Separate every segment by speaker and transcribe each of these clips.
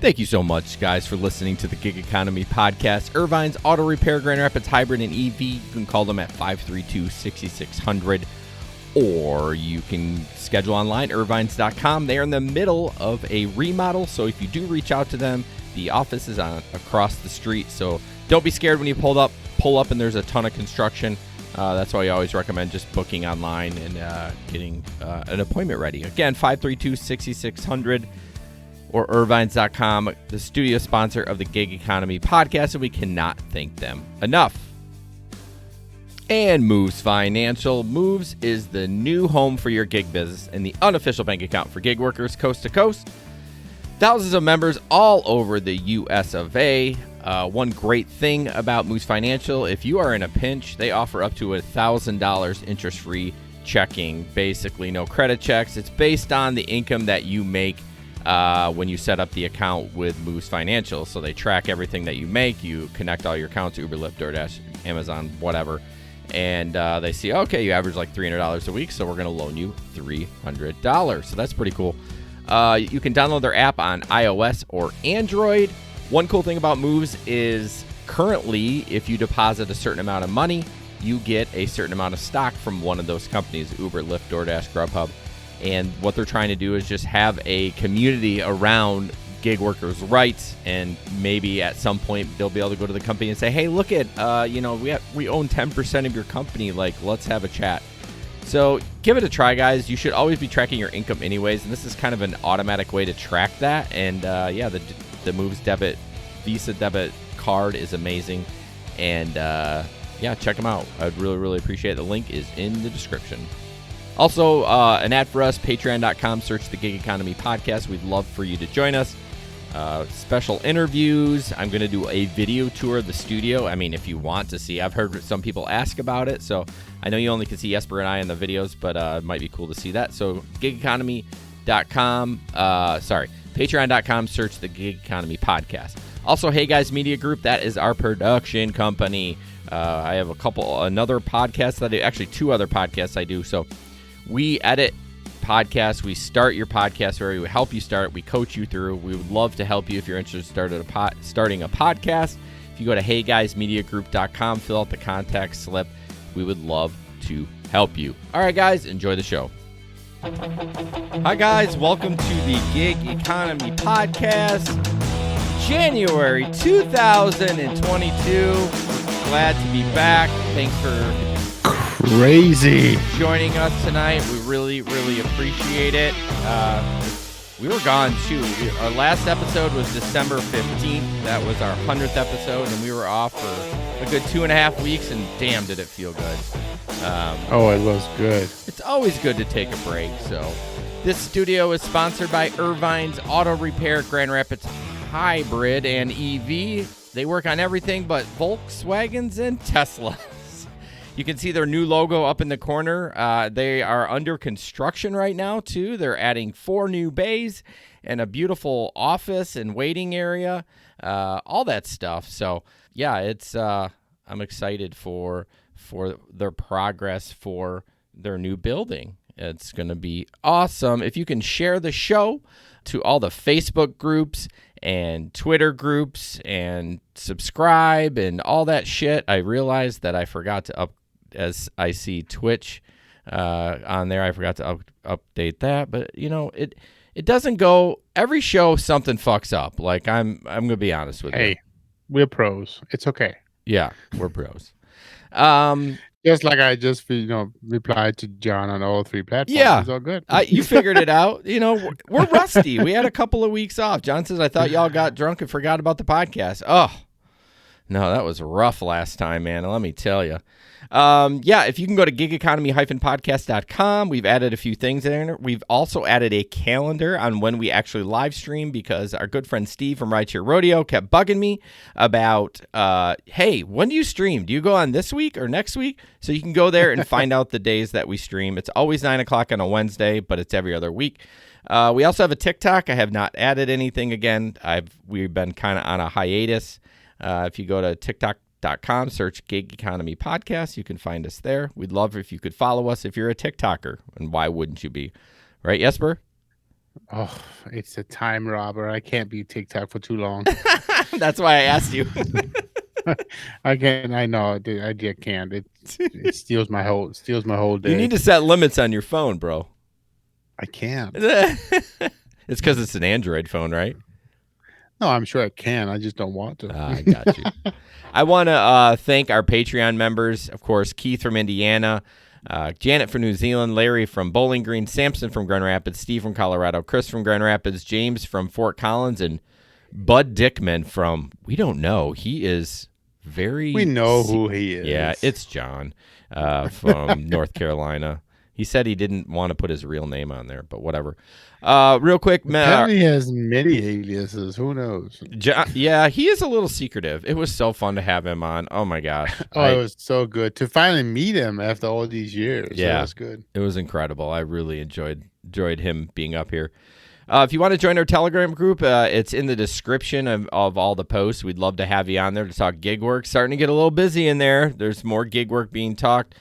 Speaker 1: Thank you so much, guys, for listening to the Gig Economy Podcast. Irvine's Auto Repair, Grand Rapids Hybrid, and EV. You can call them at 532-6600, or you can schedule online, irvines.com. They are in the middle of a remodel, so if you do reach out to them, the office is across the street, so don't be scared when you pull up and there's a ton of construction. That's why I always recommend just booking online and getting an appointment ready. Again, 532-6600. or irvines.com, the studio sponsor of the Gig Economy Podcast, and we cannot thank them enough. And Moves Financial. Moves is the new home for your gig business and the unofficial bank account for gig workers coast to coast. Thousands of members all over the U.S. of A. One great thing about Moves Financial, if you are in a pinch, they offer up to $1,000 interest-free checking. Basically, no credit checks. It's based on the income that you make when you set up the account with Moose Financial. So they track everything that you make. You connect all your accounts, Uber, Lyft, Doordash, Amazon, whatever. And they see, okay, you average like $300 a week, so we're going to loan you $300. So that's pretty cool. You can download their app on iOS or Android. One cool thing about Moves is currently, if you deposit a certain amount of money, you get a certain amount of stock from one of those companies, Uber, Lyft, DoorDash, Grubhub. And what they're trying to do is just have a community around gig workers' rights, and maybe at some point they'll be able to go to the company and say, hey, look at, we own 10% of your company. Like, let's have a chat. So give it a try, guys. You should always be tracking your income anyways, and this is kind of an automatic way to track that. And the Moves Visa debit card is amazing. And check them out. I'd really, really appreciate it. The link is in the description. Also, an ad for us, patreon.com, search the Gig Economy Podcast. We'd love for you to join us. Special interviews. I'm going to do a video tour of the studio. I mean, if you want to see. I've heard some people ask about it, so I know you only can see Jesper and I in the videos, but it might be cool to see that. So gigeconomy.com, patreon.com, search the Gig Economy Podcast. Also, Hey Guys Media Group, that is our production company. I have another podcast that two other podcasts I do, so we edit podcasts. We start your podcast where we help you start. We coach you through. We would love to help you if you're interested in starting a podcast. If you go to heyguysmediagroup.com, fill out the contact slip. We would love to help you. All right, guys, enjoy the show. Hi, guys. Welcome to the Gig Economy Podcast, January 2022. Glad to be back. Thanks for
Speaker 2: crazy
Speaker 1: joining us tonight. We really, really appreciate it. We were gone too. Our last episode was December 15th. That was our 100th episode, and we were off for a good 2.5 weeks, and damn, did it feel good.
Speaker 2: It was good.
Speaker 1: It's always good to take a break. So this studio is sponsored by Irvine's Auto Repair, Grand Rapids Hybrid, and EV. They work on everything but Volkswagens and Teslas. You can see their new logo up in the corner. They are under construction right now, too. They're adding 4 new bays and a beautiful office and waiting area, all that stuff. So, yeah, I'm excited for their progress for their new building. It's going to be awesome. If you can share the show to all the Facebook groups and Twitter groups and subscribe and all that shit. I realized that I forgot to as I see Twitch on there, I forgot to update that. But it doesn't go every show. Something fucks up. Like I'm gonna be honest with you.
Speaker 2: Hey, we're pros. It's okay.
Speaker 1: Yeah, we're pros.
Speaker 2: Just like I just replied to John on all 3 platforms.
Speaker 1: Yeah,
Speaker 2: it's all good.
Speaker 1: You figured it out. We're rusty. We had a couple of weeks off. John says, I thought y'all got drunk and forgot about the podcast. Oh, no, that was rough last time, man. Let me tell you. If you can go to gigeconomy-podcast.com, we've added a few things in there. We've also added a calendar on when we actually live stream, because our good friend Steve from Rideshare Rodeo kept bugging me about, hey, when do you stream? Do you go on this week or next week? So you can go there and find out the days that we stream. It's always 9 o'clock on a Wednesday, but it's every other week. We also have a TikTok. I have not added anything again. We've been kind of on a hiatus. If you go to TicTok.com, search Gig Economy Podcast. You can find us there. We'd love if you could follow us if you're a TikToker, and why wouldn't you be? Right, Jesper?
Speaker 2: Oh, it's a time robber. I can't be TikTok for too long.
Speaker 1: That's why I asked you.
Speaker 2: I can't. I know. I just can't. It steals my whole
Speaker 1: You
Speaker 2: day.
Speaker 1: need to set limits on your phone, bro.
Speaker 2: I can't.
Speaker 1: It's because it's an Android phone, right?
Speaker 2: No, I'm sure I can. I just don't want to.
Speaker 1: I got you. I want to thank our Patreon members, of course, Keith from Indiana, Janet from New Zealand, Larry from Bowling Green, Samson from Grand Rapids, Steve from Colorado, Chris from Grand Rapids, James from Fort Collins, and Bud Dickman from, we don't know. He is very...
Speaker 2: We know who he is.
Speaker 1: Yeah, it's John from North Carolina. He said he didn't want to put his real name on there, but whatever. Real quick,
Speaker 2: Apparently he has many aliases. Who knows?
Speaker 1: Yeah, he is a little secretive. It was so fun to have him on. Oh my gosh!
Speaker 2: It was so good to finally meet him after all these years.
Speaker 1: Yeah,
Speaker 2: it was good.
Speaker 1: It was incredible. I really enjoyed him being up here. If you want to join our Telegram group, it's in the description of all the posts. We'd love to have you on there to talk gig work. Starting to get a little busy in there. There's more gig work being talked.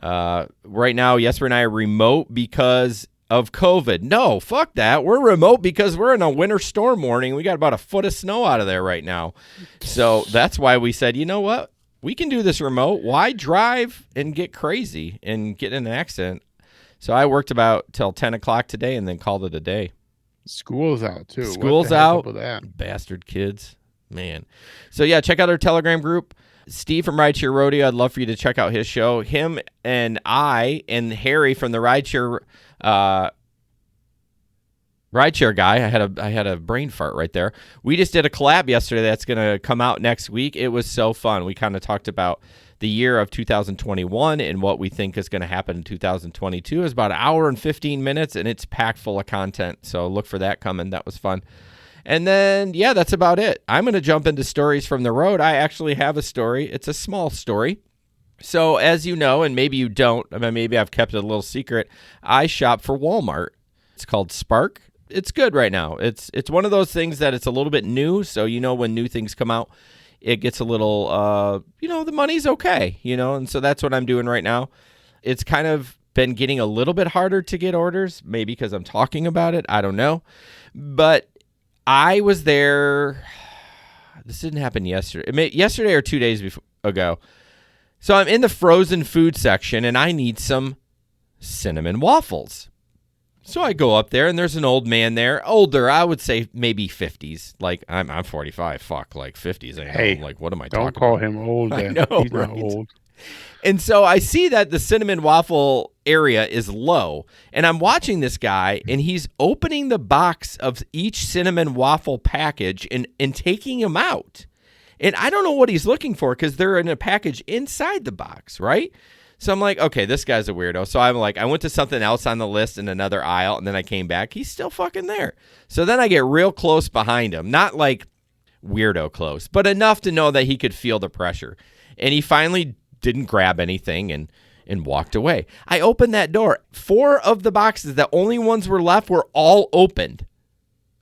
Speaker 1: Right now, Jesper and I are remote because of COVID. No, fuck that. We're remote because we're in a winter storm warning. We got about a foot of snow out of there right now. So that's why we said, you know what? We can do this remote. Why drive and get crazy and get in an accident? So I worked about till 10 o'clock today and then called it a day.
Speaker 2: School's out, too.
Speaker 1: School's out. Bastard kids. Man. So, yeah, check out our Telegram group. Steve from Rideshare Rodeo, I'd love for you to check out his show. Him and I and Harry from the Rideshare guy. I had a brain fart right there. We just did a collab yesterday that's going to come out next week. It was so fun. We kind of talked about the year of 2021 and what we think is going to happen in 2022. It's about an hour and 15 minutes, and it's packed full of content. So look for that coming. That was fun. And then, yeah, that's about it. I'm going to jump into stories from the road. I actually have a story. It's a small story. So as you know, and maybe you don't, I mean, maybe I've kept it a little secret, I shop for Walmart. It's called Spark. It's good right now. It's one of those things that it's a little bit new. So, you know, when new things come out, it gets a little, the money's okay, and so that's what I'm doing right now. It's kind of been getting a little bit harder to get orders, maybe because I'm talking about it. I don't know. But I was there. This didn't happen yesterday. Yesterday or 2 days ago. So I'm in the frozen food section, and I need some cinnamon waffles. So I go up there, and there's an old man there. Older, I would say maybe 50s. Like, I'm 45. Fuck, like 50s.
Speaker 2: Hey,
Speaker 1: like, what am I talking about?
Speaker 2: Don't call him old.
Speaker 1: I know,
Speaker 2: He's
Speaker 1: right?
Speaker 2: not old.
Speaker 1: And so I see that the cinnamon waffle area is low, and I'm watching this guy, and he's opening the box of each cinnamon waffle package and taking them out. And I don't know what he's looking for because they're in a package inside the box, right? So I'm like, okay, this guy's a weirdo. So I'm like, I went to something else on the list in another aisle, and then I came back. He's still fucking there. So then I get real close behind him. Not like weirdo close, but enough to know that he could feel the pressure. And he finally didn't grab anything and walked away. I opened that door. 4 of the boxes, the only ones were left, were all opened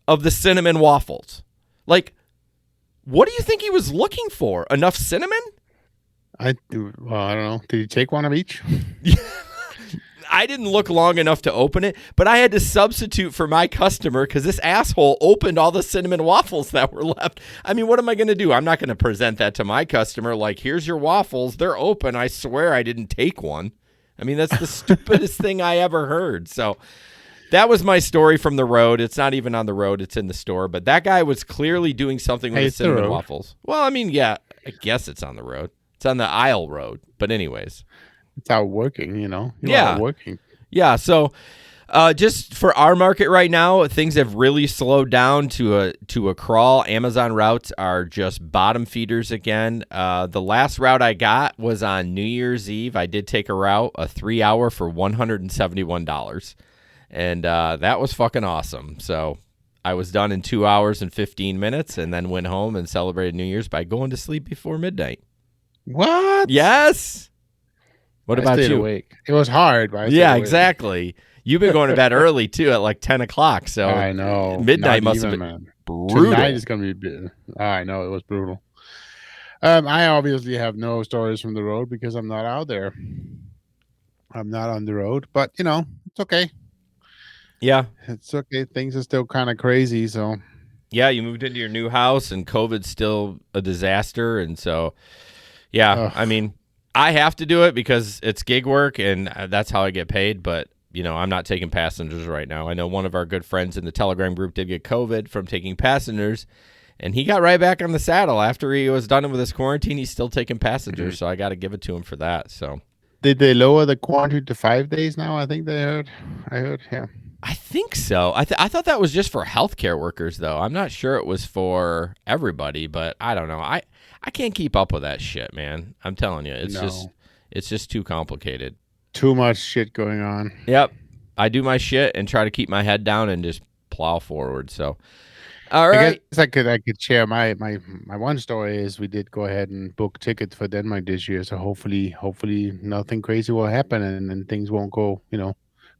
Speaker 1: of the cinnamon waffles. Like, what do you think he was looking for? Enough cinnamon?
Speaker 2: I don't know. Did you take one of each?
Speaker 1: I didn't look long enough to open it, but I had to substitute for my customer because this asshole opened all the cinnamon waffles that were left. I mean, what am I going to do? I'm not going to present that to my customer like, here's your waffles. They're open. I swear I didn't take one. I mean, that's the stupidest thing I ever heard. So that was my story from the road. It's not even on the road. It's in the store. But that guy was clearly doing something with the cinnamon waffles. Well, I mean, yeah, I guess it's on the road. It's on the aisle road. But anyways.
Speaker 2: It's out working, You're
Speaker 1: out
Speaker 2: working.
Speaker 1: Yeah, so just for our market right now, things have really slowed down to a crawl. Amazon routes are just bottom feeders again. The last route I got was on New Year's Eve. I did take a route, a 3-hour for $171. And that was fucking awesome. So I was done in 2 hours and 15 minutes and then went home and celebrated New Year's by going to sleep before midnight.
Speaker 2: What?
Speaker 1: Yes. What about you?
Speaker 2: Awake. It was hard, but
Speaker 1: yeah, exactly. You've been going to bed early too, at like 10 o'clock. So
Speaker 2: I know
Speaker 1: midnight must have been brutal.
Speaker 2: Tonight is going to be. I know it was brutal. I obviously have no stories from the road because I'm not out there. I'm not on the road, but it's okay.
Speaker 1: Yeah.
Speaker 2: It's okay. Things are still kind of crazy. So
Speaker 1: Yeah, you moved into your new house and COVID's still a disaster. And so, yeah, I mean, I have to do it because it's gig work and that's how I get paid. But, I'm not taking passengers right now. I know one of our good friends in the Telegram group did get COVID from taking passengers, and he got right back on the saddle. After he was done with his quarantine, he's still taking passengers. So I got to give it to him for that. So
Speaker 2: did they lower the quarantine to 5 days now? I think I heard, yeah.
Speaker 1: I think so. I thought that was just for healthcare workers, though. I'm not sure it was for everybody, but I don't know. I can't keep up with that shit, man. I'm telling you, it's just too complicated.
Speaker 2: Too much shit going on.
Speaker 1: Yep. I do my shit and try to keep my head down and just plow forward. So, all right.
Speaker 2: I guess I could share my one story is we did go ahead and book tickets for Denmark this year. So hopefully nothing crazy will happen and things won't go,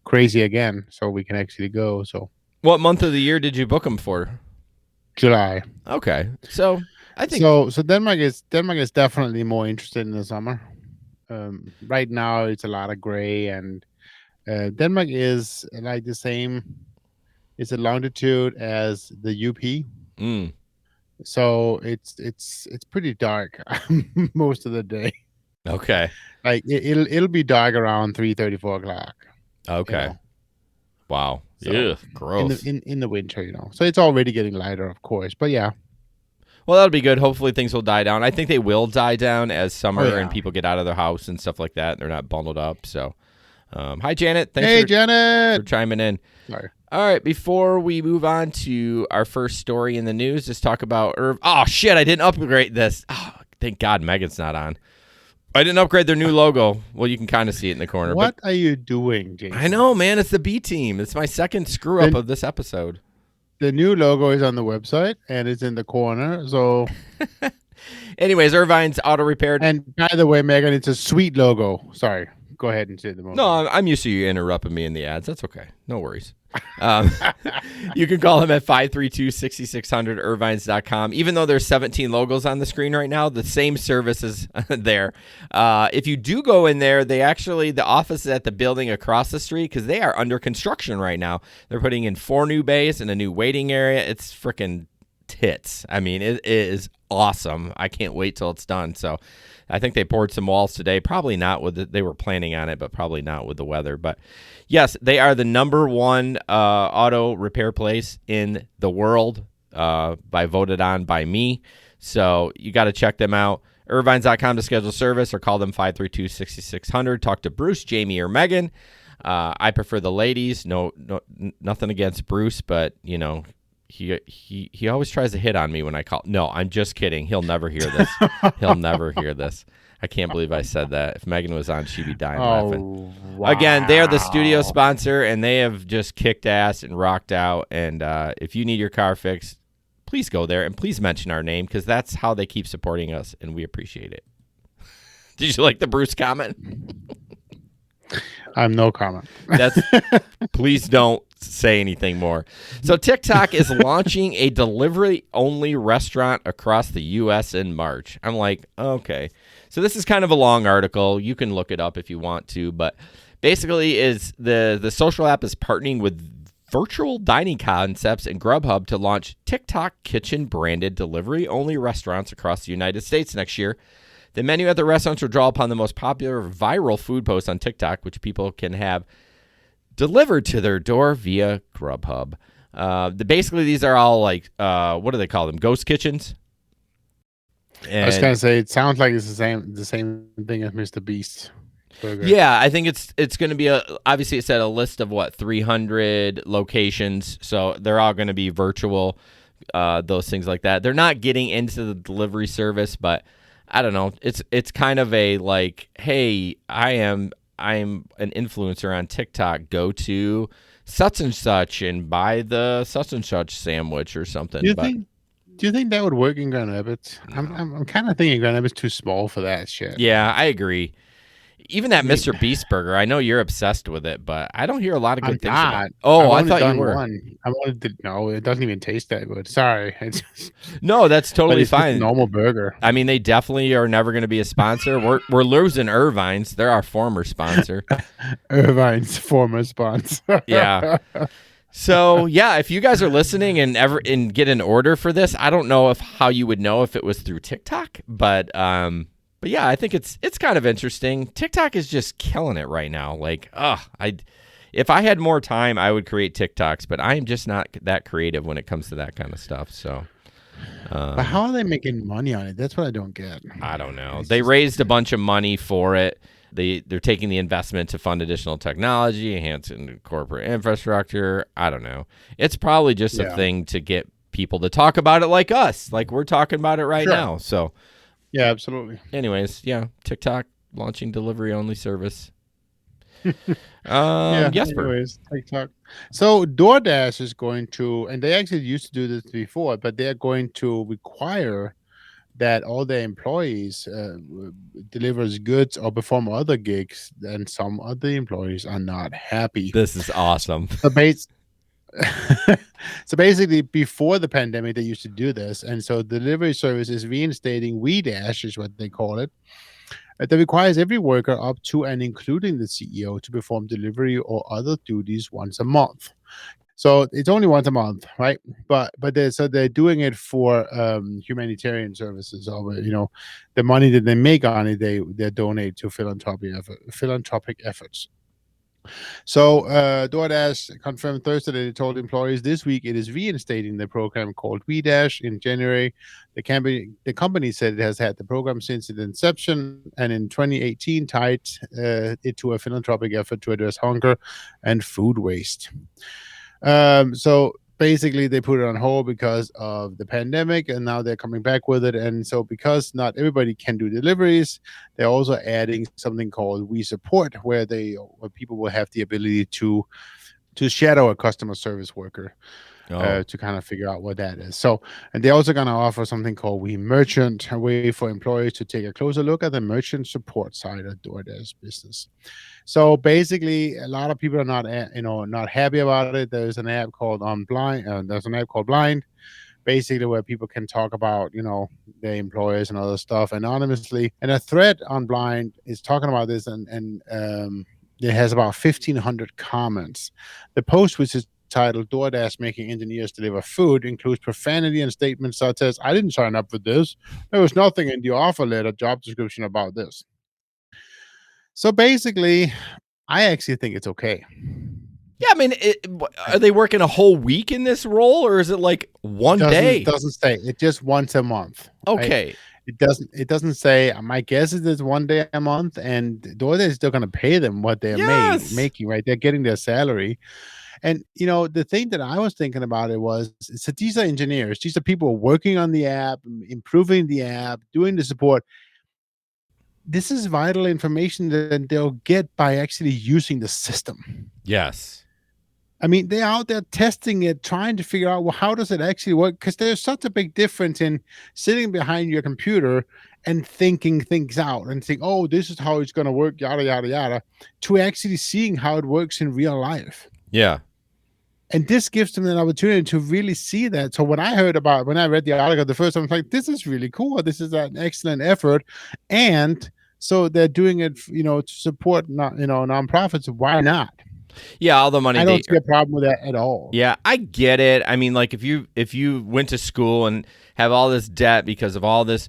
Speaker 2: crazy again. So we can actually go. So
Speaker 1: what month of the year did you book them for?
Speaker 2: July.
Speaker 1: Okay. So I think
Speaker 2: so Denmark is definitely more interested in the summer. Right now it's a lot of gray and Denmark is like the same. It's a longitude as the UP. So it's pretty dark most of the day.
Speaker 1: Okay.
Speaker 2: Like it'll be dark around 3:30, 4 o'clock.
Speaker 1: Okay. Wow.
Speaker 2: So
Speaker 1: Ugh, gross.
Speaker 2: In the winter, So it's already getting lighter, of course. But yeah.
Speaker 1: Well, that'll be good. Hopefully things will die down. I think they will die down as summer and people get out of their house and stuff like that. And they're not bundled up. So, hi, Janet. Thanks for chiming in.
Speaker 2: Sorry.
Speaker 1: All right. Before we move on to our first story in the news, just talk about Oh, shit. I didn't upgrade this. Oh, thank God Megan's not on. I didn't upgrade their new logo. Well, you can kind of see it in the corner.
Speaker 2: What are you doing, Jason?
Speaker 1: I know, man. It's the B team. It's my second screw up of this episode.
Speaker 2: The new logo is on the website, and it's in the corner. So,
Speaker 1: anyways, Irvine's Auto Repair.
Speaker 2: And by the way, Megan, it's a sweet logo. Sorry, go ahead and say the moment.
Speaker 1: No, I'm used to you interrupting me in the ads. That's okay. No worries. You can call him at 532-6600 irvines.com. Even though there's 17 logos on the screen right now, the same service is there. If you do go in there, the office is at the building across the street because they are under construction right now. They're putting in 4 new bays and a new waiting area. It's freaking tits. I mean, it is awesome. I can't wait till it's done. So I think they poured some walls today. Probably not they were planning on it, but probably not with the weather. But yes, they are the number one auto repair place in the world, voted on by me. So you got to check them out. Irvines.com to schedule service or call them 532-6600. Talk to Bruce, Jamie, or Megan. I prefer the ladies. No, nothing against Bruce, but he always tries to hit on me when I call. No, I'm just kidding. He'll never hear this. He'll never hear this. I can't believe I said that. If Megan was on, she'd be dying laughing. Wow. Again, they are the studio sponsor, and they have just kicked ass and rocked out. And if you need your car fixed, please go there and please mention our name because that's how they keep supporting us, and we appreciate it. Did you like the Bruce comment?
Speaker 2: I'm no comment.
Speaker 1: Please don't say anything more. So TicTok is launching a delivery-only restaurant across the U.S. in March. I'm like, okay. So this is kind of a long article. You can look it up if you want to, but basically is the social app is partnering with Virtual Dining Concepts and Grubhub to launch TicTok kitchen-branded delivery-only restaurants across the United States next year. The menu at the restaurants will draw upon the most popular viral food posts on TikTok, which people can have delivered to their door via Grubhub. Basically, these are all like, what do they call them? Ghost kitchens?
Speaker 2: And I was going to say, it sounds like it's the same thing as Mr. Beast burger.
Speaker 1: Yeah, I think it's going to be obviously it's at a list of 300 locations. So they're all going to be virtual, those things like that. They're not getting into the delivery service, but I don't know. It's kind of a like, hey, I'm an influencer on TikTok. Go to such and such and buy the such and such sandwich or something.
Speaker 2: Do you think that would work in Grand Rapids? No. I'm kind of thinking Grand Rapids too small for that shit.
Speaker 1: Yeah, I agree. Even that Mr. Beast burger, I know you're obsessed with it, but I don't hear a lot of good things about it. Oh, I thought you were.
Speaker 2: No, it doesn't even taste that good. Sorry.
Speaker 1: No, that's totally fine.
Speaker 2: It's a normal burger.
Speaker 1: I mean, they definitely are never going to be a sponsor. We're losing Irvine's. They're our former sponsor.
Speaker 2: Irvine's former sponsor.
Speaker 1: Yeah. So yeah, if you guys are listening and get an order for this, I don't know how you would know if it was through TikTok, but yeah, I think it's kind of interesting. TikTok is just killing it right now. Like, if I had more time, I would create TikToks, but I am just not that creative when it comes to that kind of stuff. So,
Speaker 2: but how are they making money on it? That's what I don't get.
Speaker 1: I don't know. They raised a bunch of money for it. They're taking the investment to fund additional technology, enhancing corporate infrastructure. I don't know. It's probably just a thing to get people to talk about it like us, like we're talking about it right now. So,
Speaker 2: yeah, absolutely.
Speaker 1: Anyways, TikTok launching delivery only service. Jesper.
Speaker 2: Anyways, TikTok. So DoorDash is going to, and they actually used to do this before, but they're going to require that all their employees delivers goods or perform other gigs, and some other employees are not happy.
Speaker 1: This is awesome.
Speaker 2: So basically, before the pandemic, they used to do this, and so delivery service is reinstating Rideshare, is what they call it. That requires every worker up to and including the CEO to perform delivery or other duties once a month. So it's only once a month, right? But they're doing it for humanitarian services. Or the money that they make on it, they donate to philanthropic efforts. So DoorDash confirmed Thursday that it told employees this week it is reinstating the program called WeDash in January. The company said it has had the program since its inception, and in 2018 tied it to a philanthropic effort to address hunger and food waste. So basically they put it on hold because of the pandemic, and now they're coming back with it. And so because not everybody can do deliveries, they're also adding something called We Support, where people will have the ability to shadow a customer service worker to kind of figure out what that is. So, and they're also going to offer something called We Merchant, a way for employees to take a closer look at the merchant support side of DoorDash business. So basically, a lot of people are not happy about it. There's an app called Blind, basically where people can talk about their employers and other stuff anonymously. And a thread on Blind is talking about this, and it has about 1,500 comments. The post, which is titled DoorDash Making Engineers Deliver Food, includes profanity and statements such as, "I didn't sign up for this. There was nothing in the offer letter job description about this." So basically, I actually think it's okay.
Speaker 1: Yeah, I mean, are they working a whole week in this role, or is it like one day?
Speaker 2: It doesn't say. It's just once a month.
Speaker 1: Okay.
Speaker 2: Right? It doesn't say. My guess is it's 1 day a month, and DoorDash is still going to pay them what they're making, right? They're getting their salary. And, the thing that I was thinking about it was, so these are engineers. These are people working on the app, improving the app, doing the support. This is vital information that they'll get by actually using the system.
Speaker 1: Yes.
Speaker 2: I mean, they're out there testing it, trying to figure out, well, how does it actually work? Because there's such a big difference in sitting behind your computer and thinking things out and think, oh, this is how it's going to work, yada, yada, yada, to actually seeing how it works in real life.
Speaker 1: Yeah.
Speaker 2: And this gives them an opportunity to really see that. So when I read the article the first time, I was like, this is really cool. This is an excellent effort. And so they're doing it, to support nonprofits. Why not?
Speaker 1: Yeah, all the money.
Speaker 2: I don't see a problem with that at all.
Speaker 1: Yeah, I get it. I mean, like if you went to school and have all this debt because of all this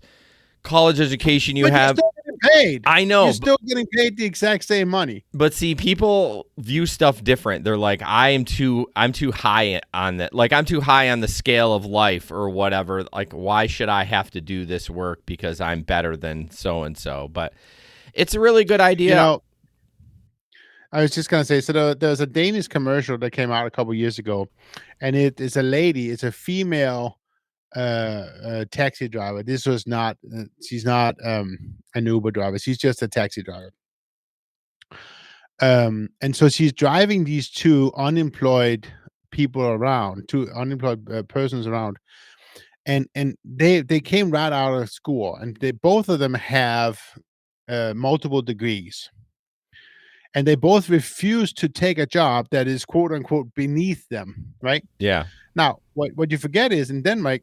Speaker 1: college education you have,
Speaker 2: you're still getting paid.
Speaker 1: I know.
Speaker 2: You're still getting paid the exact same money.
Speaker 1: But see, people view stuff different. They're like, I'm too high on that. Like I'm too high on the scale of life or whatever. Like, why should I have to do this work because I'm better than so and so? But it's a really good idea.
Speaker 2: I was just going to say, so there's a Danish commercial that came out a couple years ago, and it is a lady. It's a female taxi driver. This was not, she's not an Uber driver. She's just a taxi driver. And so she's driving these two unemployed persons around. And they came right out of school, and both of them have multiple degrees. And they both refuse to take a job that is quote unquote beneath them, right?
Speaker 1: Yeah.
Speaker 2: Now, what you forget is in Denmark,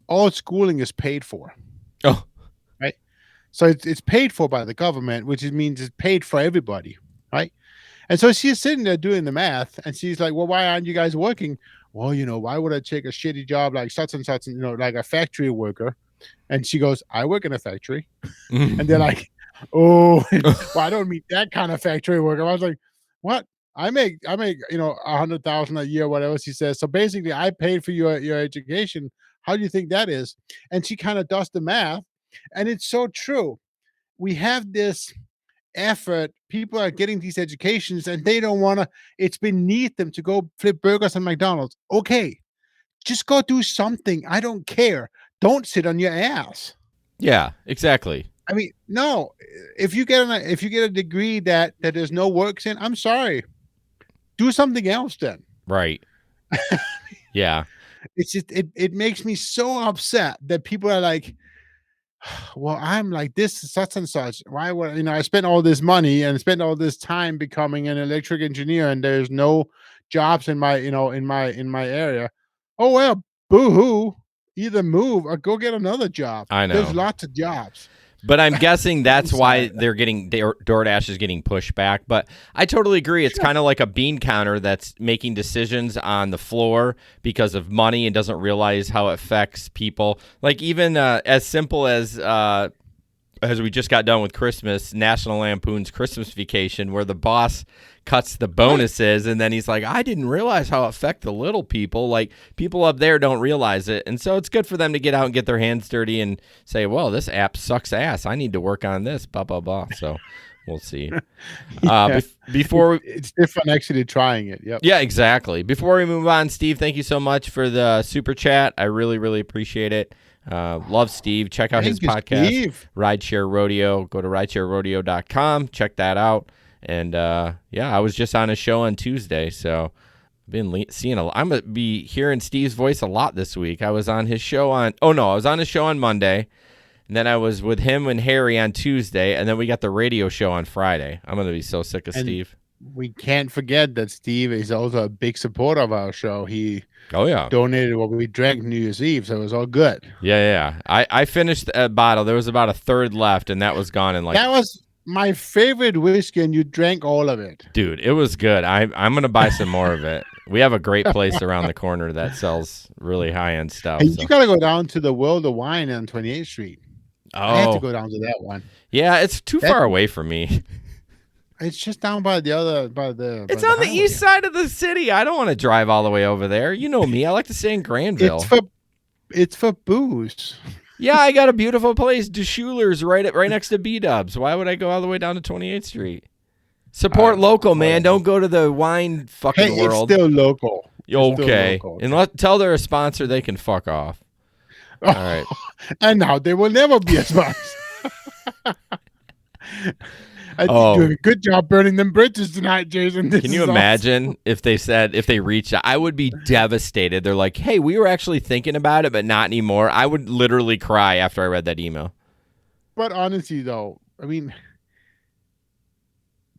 Speaker 2: all schooling is paid for.
Speaker 1: Oh.
Speaker 2: Right? So it's paid for by the government, which means it's paid for everybody, right? And so she's sitting there doing the math, and she's like, well, why aren't you guys working? Well, why would I take a shitty job like such and such, like a factory worker? And she goes, I work in a factory. And they're like, oh, well, I don't mean that kind of factory worker. I was like, what? I make, 100,000 a year, whatever she says. So basically I paid for your education. How do you think that is? And she kind of does the math, and it's so true. We have this effort. People are getting these educations and they don't want to, it's beneath them to go flip burgers at McDonald's. Okay, just go do something. I don't care. Don't sit on your ass.
Speaker 1: Yeah, exactly.
Speaker 2: I mean, no, if you get a degree that there's no works in, I'm sorry. Do something else then.
Speaker 1: Right. Yeah.
Speaker 2: It's just, it makes me so upset that people are like, well, I'm like this, such and such. Why would I spent all this money and spent all this time becoming an electric engineer, and there's no jobs in my, in my area. Oh well, boo-hoo. Either move or go get another job.
Speaker 1: I know.
Speaker 2: There's lots of jobs.
Speaker 1: But I'm guessing that's why DoorDash is getting pushback. But I totally agree. It's kind of like a bean counter that's making decisions on the floor because of money and doesn't realize how it affects people. Like even as simple as we just got done with Christmas, National Lampoon's Christmas Vacation, where the boss cuts the bonuses, and then he's like, I didn't realize how it affect the little people. Like, people up there don't realize it. And so it's good for them to get out and get their hands dirty and say, well, this app sucks ass. I need to work on this, blah, blah, blah. So we'll see. Before
Speaker 2: it's different actually trying it. Yep.
Speaker 1: Yeah, exactly. Before we move on, Steve, thank you so much for the super chat. I really, really appreciate it. Love Steve. Check out his podcast,
Speaker 2: Steve.
Speaker 1: Rideshare Rodeo. Go to ridesharerodeo.com. Check that out. And I was just on a show on Tuesday, so I've been seeing I'm gonna be hearing Steve's voice a lot this week. I was on his show I was on his show on Monday, and then I was with him and Harry on Tuesday, and then we got the radio show on Friday. I'm gonna be so sick of Steve.
Speaker 2: We can't forget that Steve is also a big supporter of our show. He donated what we drank New Year's Eve, so it was all good.
Speaker 1: Yeah. I finished a bottle. There was about a third left, and that was gone in
Speaker 2: that was my favorite whiskey, and you drank all of it.
Speaker 1: Dude, it was good. I'm going to buy some more of it. We have a great place around the corner that sells really high-end stuff.
Speaker 2: And you got to go down to the World of Wine on 28th Street. I have to go down to that one.
Speaker 1: Yeah, it's too far away from me.
Speaker 2: It's just down by the other,
Speaker 1: It's on the east side of the city. I don't want to drive all the way over there. You know me. I like to stay in Granville.
Speaker 2: It's for booze.
Speaker 1: Yeah, I got a beautiful place, DeSchuler's right next to B-Dubs. Why would I go all the way down to 28th Street? Support local, man. Don't go to the wine fucking world.
Speaker 2: It's still local.
Speaker 1: Okay. And tell they're a sponsor, they can fuck off. All right.
Speaker 2: And now they will never be a sponsor. I think you're doing a good job burning them bridges tonight, Jason.
Speaker 1: Can you imagine if they reached out? I would be devastated. They're like, hey, we were actually thinking about it, but not anymore. I would literally cry after I read that email.
Speaker 2: But honestly, though, I mean,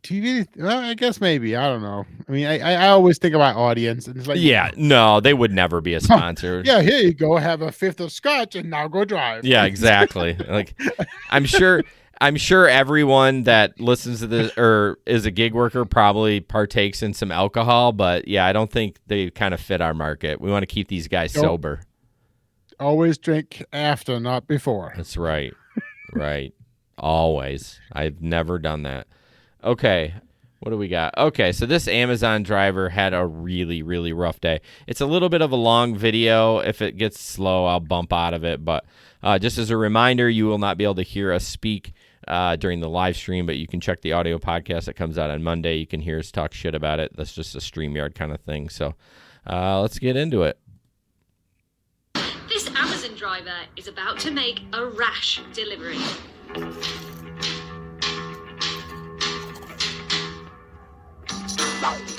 Speaker 2: TV, well, I guess maybe. I don't know. I mean, I always think about audience. And it's like,
Speaker 1: yeah, no, they would never be a sponsor.
Speaker 2: Yeah, here you go. Have a fifth of scotch and now go drive.
Speaker 1: Yeah, exactly. Like, I'm sure everyone that listens to this or is a gig worker probably partakes in some alcohol, but yeah, I don't think they kind of fit our market. We want to keep these guys sober.
Speaker 2: Always drink after, not before.
Speaker 1: That's right. Right. Always. I've never done that. Okay. What do we got? Okay, so this Amazon driver had a really, really rough day. It's a little bit of a long video. If it gets slow, I'll bump out of it. But just as a reminder, you will not be able to hear us speak during the live stream, but you can check the audio podcast that comes out on Monday. You can hear us talk shit about it. That's just a StreamYard kind of thing. So let's get into it.
Speaker 3: This Amazon driver is about to make a rash delivery.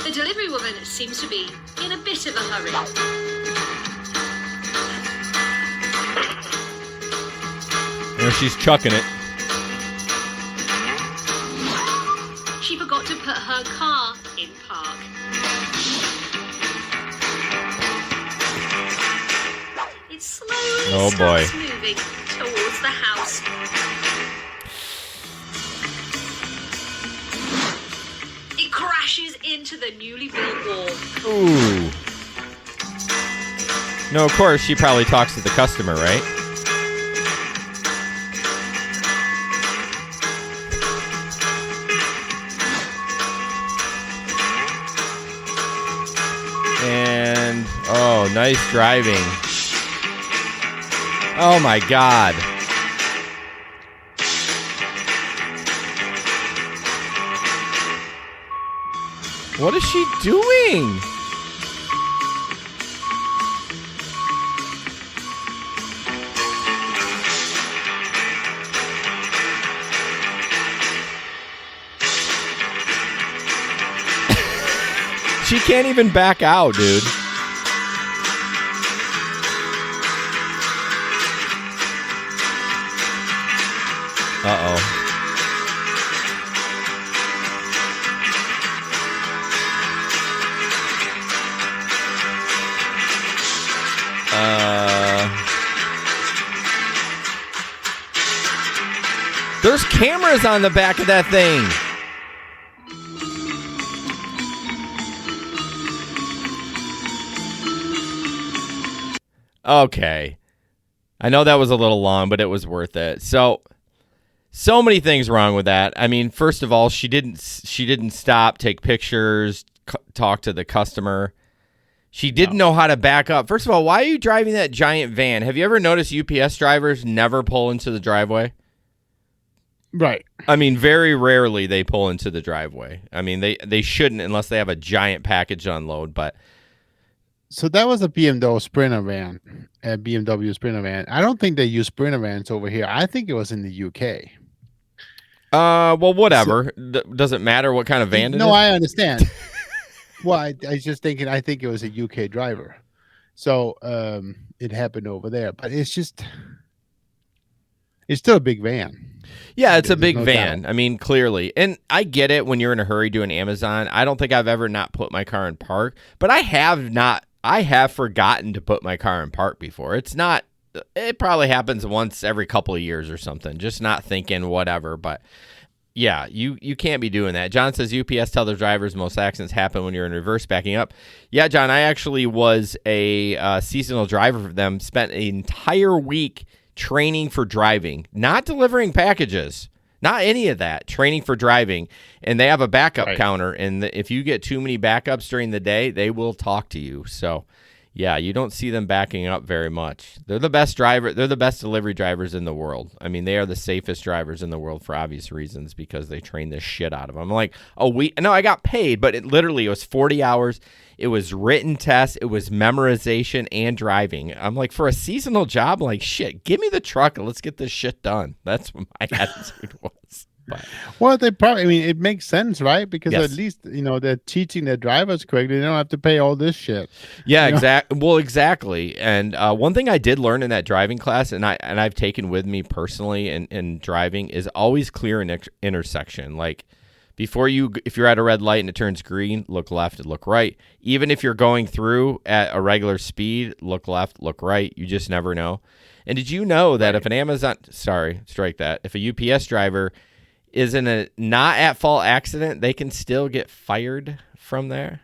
Speaker 3: The delivery woman seems to be in a bit of a hurry.
Speaker 1: There she's chucking it.
Speaker 3: She forgot to put her car in park. It slowly starts moving towards the house. It crashes crashes into the newly built wall.
Speaker 1: Ooh. No, of course, she probably talks to the customer, right? And, oh, nice driving. Oh, my God. What is she doing? She can't even back out, dude. Uh-oh. There's cameras on the back of that thing. Okay. I know that was a little long, but it was worth it. So many things wrong with that. I mean, first of all, she didn't stop, take pictures, talk to the customer. She didn't know how to back up. First of all, why are you driving that giant van? Have you ever noticed UPS drivers never pull into the driveway?
Speaker 2: Right.
Speaker 1: I mean, very rarely they pull into the driveway. I mean, they shouldn't unless they have a giant package to unload, but
Speaker 2: so that was a BMW Sprinter van, a BMW Sprinter van. I don't think they use Sprinter vans over here. I think it was in the UK.
Speaker 1: Well, whatever. Doesn't matter what kind of van it is.
Speaker 2: No, I understand. Well, I was just thinking, I think it was a UK driver. So it happened over there. But it's still a big van.
Speaker 1: Yeah, it's a big
Speaker 2: no
Speaker 1: van.
Speaker 2: doubt.
Speaker 1: I mean, clearly. And I get it when you're in a hurry doing Amazon. I don't think I've ever not put my car in park. But I have forgotten to put my car in park before. It probably happens once every couple of years or something. Just not thinking whatever. But yeah, you can't be doing that. John says UPS tell their drivers most accidents happen when you're in reverse backing up. Yeah, John, I actually was a seasonal driver for them. Spent an entire week training for driving, not delivering packages, not any of that. Training for driving, and they have a backup counter. And if you get too many backups during the day, they will talk to you. So, yeah, you don't see them backing up very much. They're the best driver. They're the best delivery drivers in the world. I mean, they are the safest drivers in the world for obvious reasons because they train this shit out of them. I'm like, no, I got paid, but it was 40 hours. It was written tests. It was memorization and driving. I'm like, for a seasonal job, like, shit, give me the truck and let's get this shit done. That's what my attitude was. But,
Speaker 2: well, it makes sense, right? Because
Speaker 1: yes.
Speaker 2: At least, they're teaching their drivers correctly. They don't have to pay all this shit.
Speaker 1: Yeah, exactly. Well, exactly. And one thing I did learn in that driving class, and I've taken with me personally in driving, is always clear an intersection. Like, if you're at a red light and it turns green, look left and look right. Even if you're going through at a regular speed, look left, look right. You just never know. And did you know that if if a UPS driver is in a not at fault accident, they can still get fired from their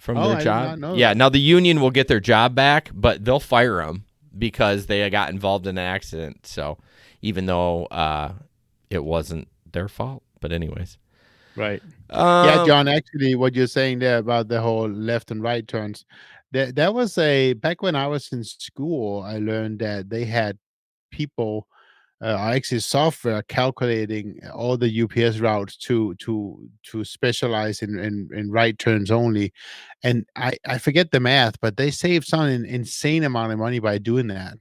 Speaker 1: job?
Speaker 2: I did not know
Speaker 1: Yeah.
Speaker 2: that.
Speaker 1: Now the union will get their job back, but they'll fire them because they got involved in an accident. So even though it wasn't their fault. But anyways.
Speaker 2: Right. Yeah, John, actually what you're saying there about the whole left and right turns, that was back when I was in school, I learned that they had people, actually software calculating all the UPS routes to specialize in right turns only. And I forget the math, but they saved some insane amount of money by doing that.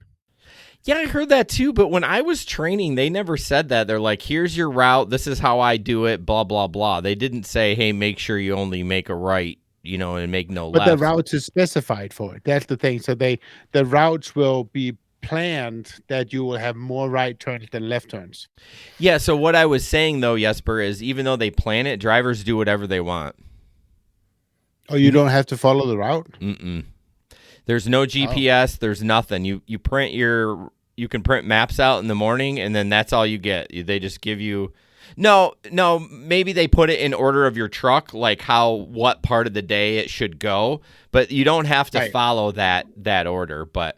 Speaker 1: Yeah, I heard that too, but when I was training, they never said that. They're like, here's your route, this is how I do it, blah, blah, blah. They didn't say, hey, make sure you only make a right, and make no left.
Speaker 2: But the routes is specified for it. That's the thing. So the routes will be planned that you will have more right turns than left turns.
Speaker 1: Yeah, so what I was saying, though, Jesper, is even though they plan it, drivers do whatever they want.
Speaker 2: Oh, you don't have to follow the route?
Speaker 1: Mm-mm. There's no GPS. There's nothing. You can print maps out in the morning, and then that's all you get. They just give you. No, maybe they put it in order of your truck, like what part of the day it should go, but you don't have to follow that order. But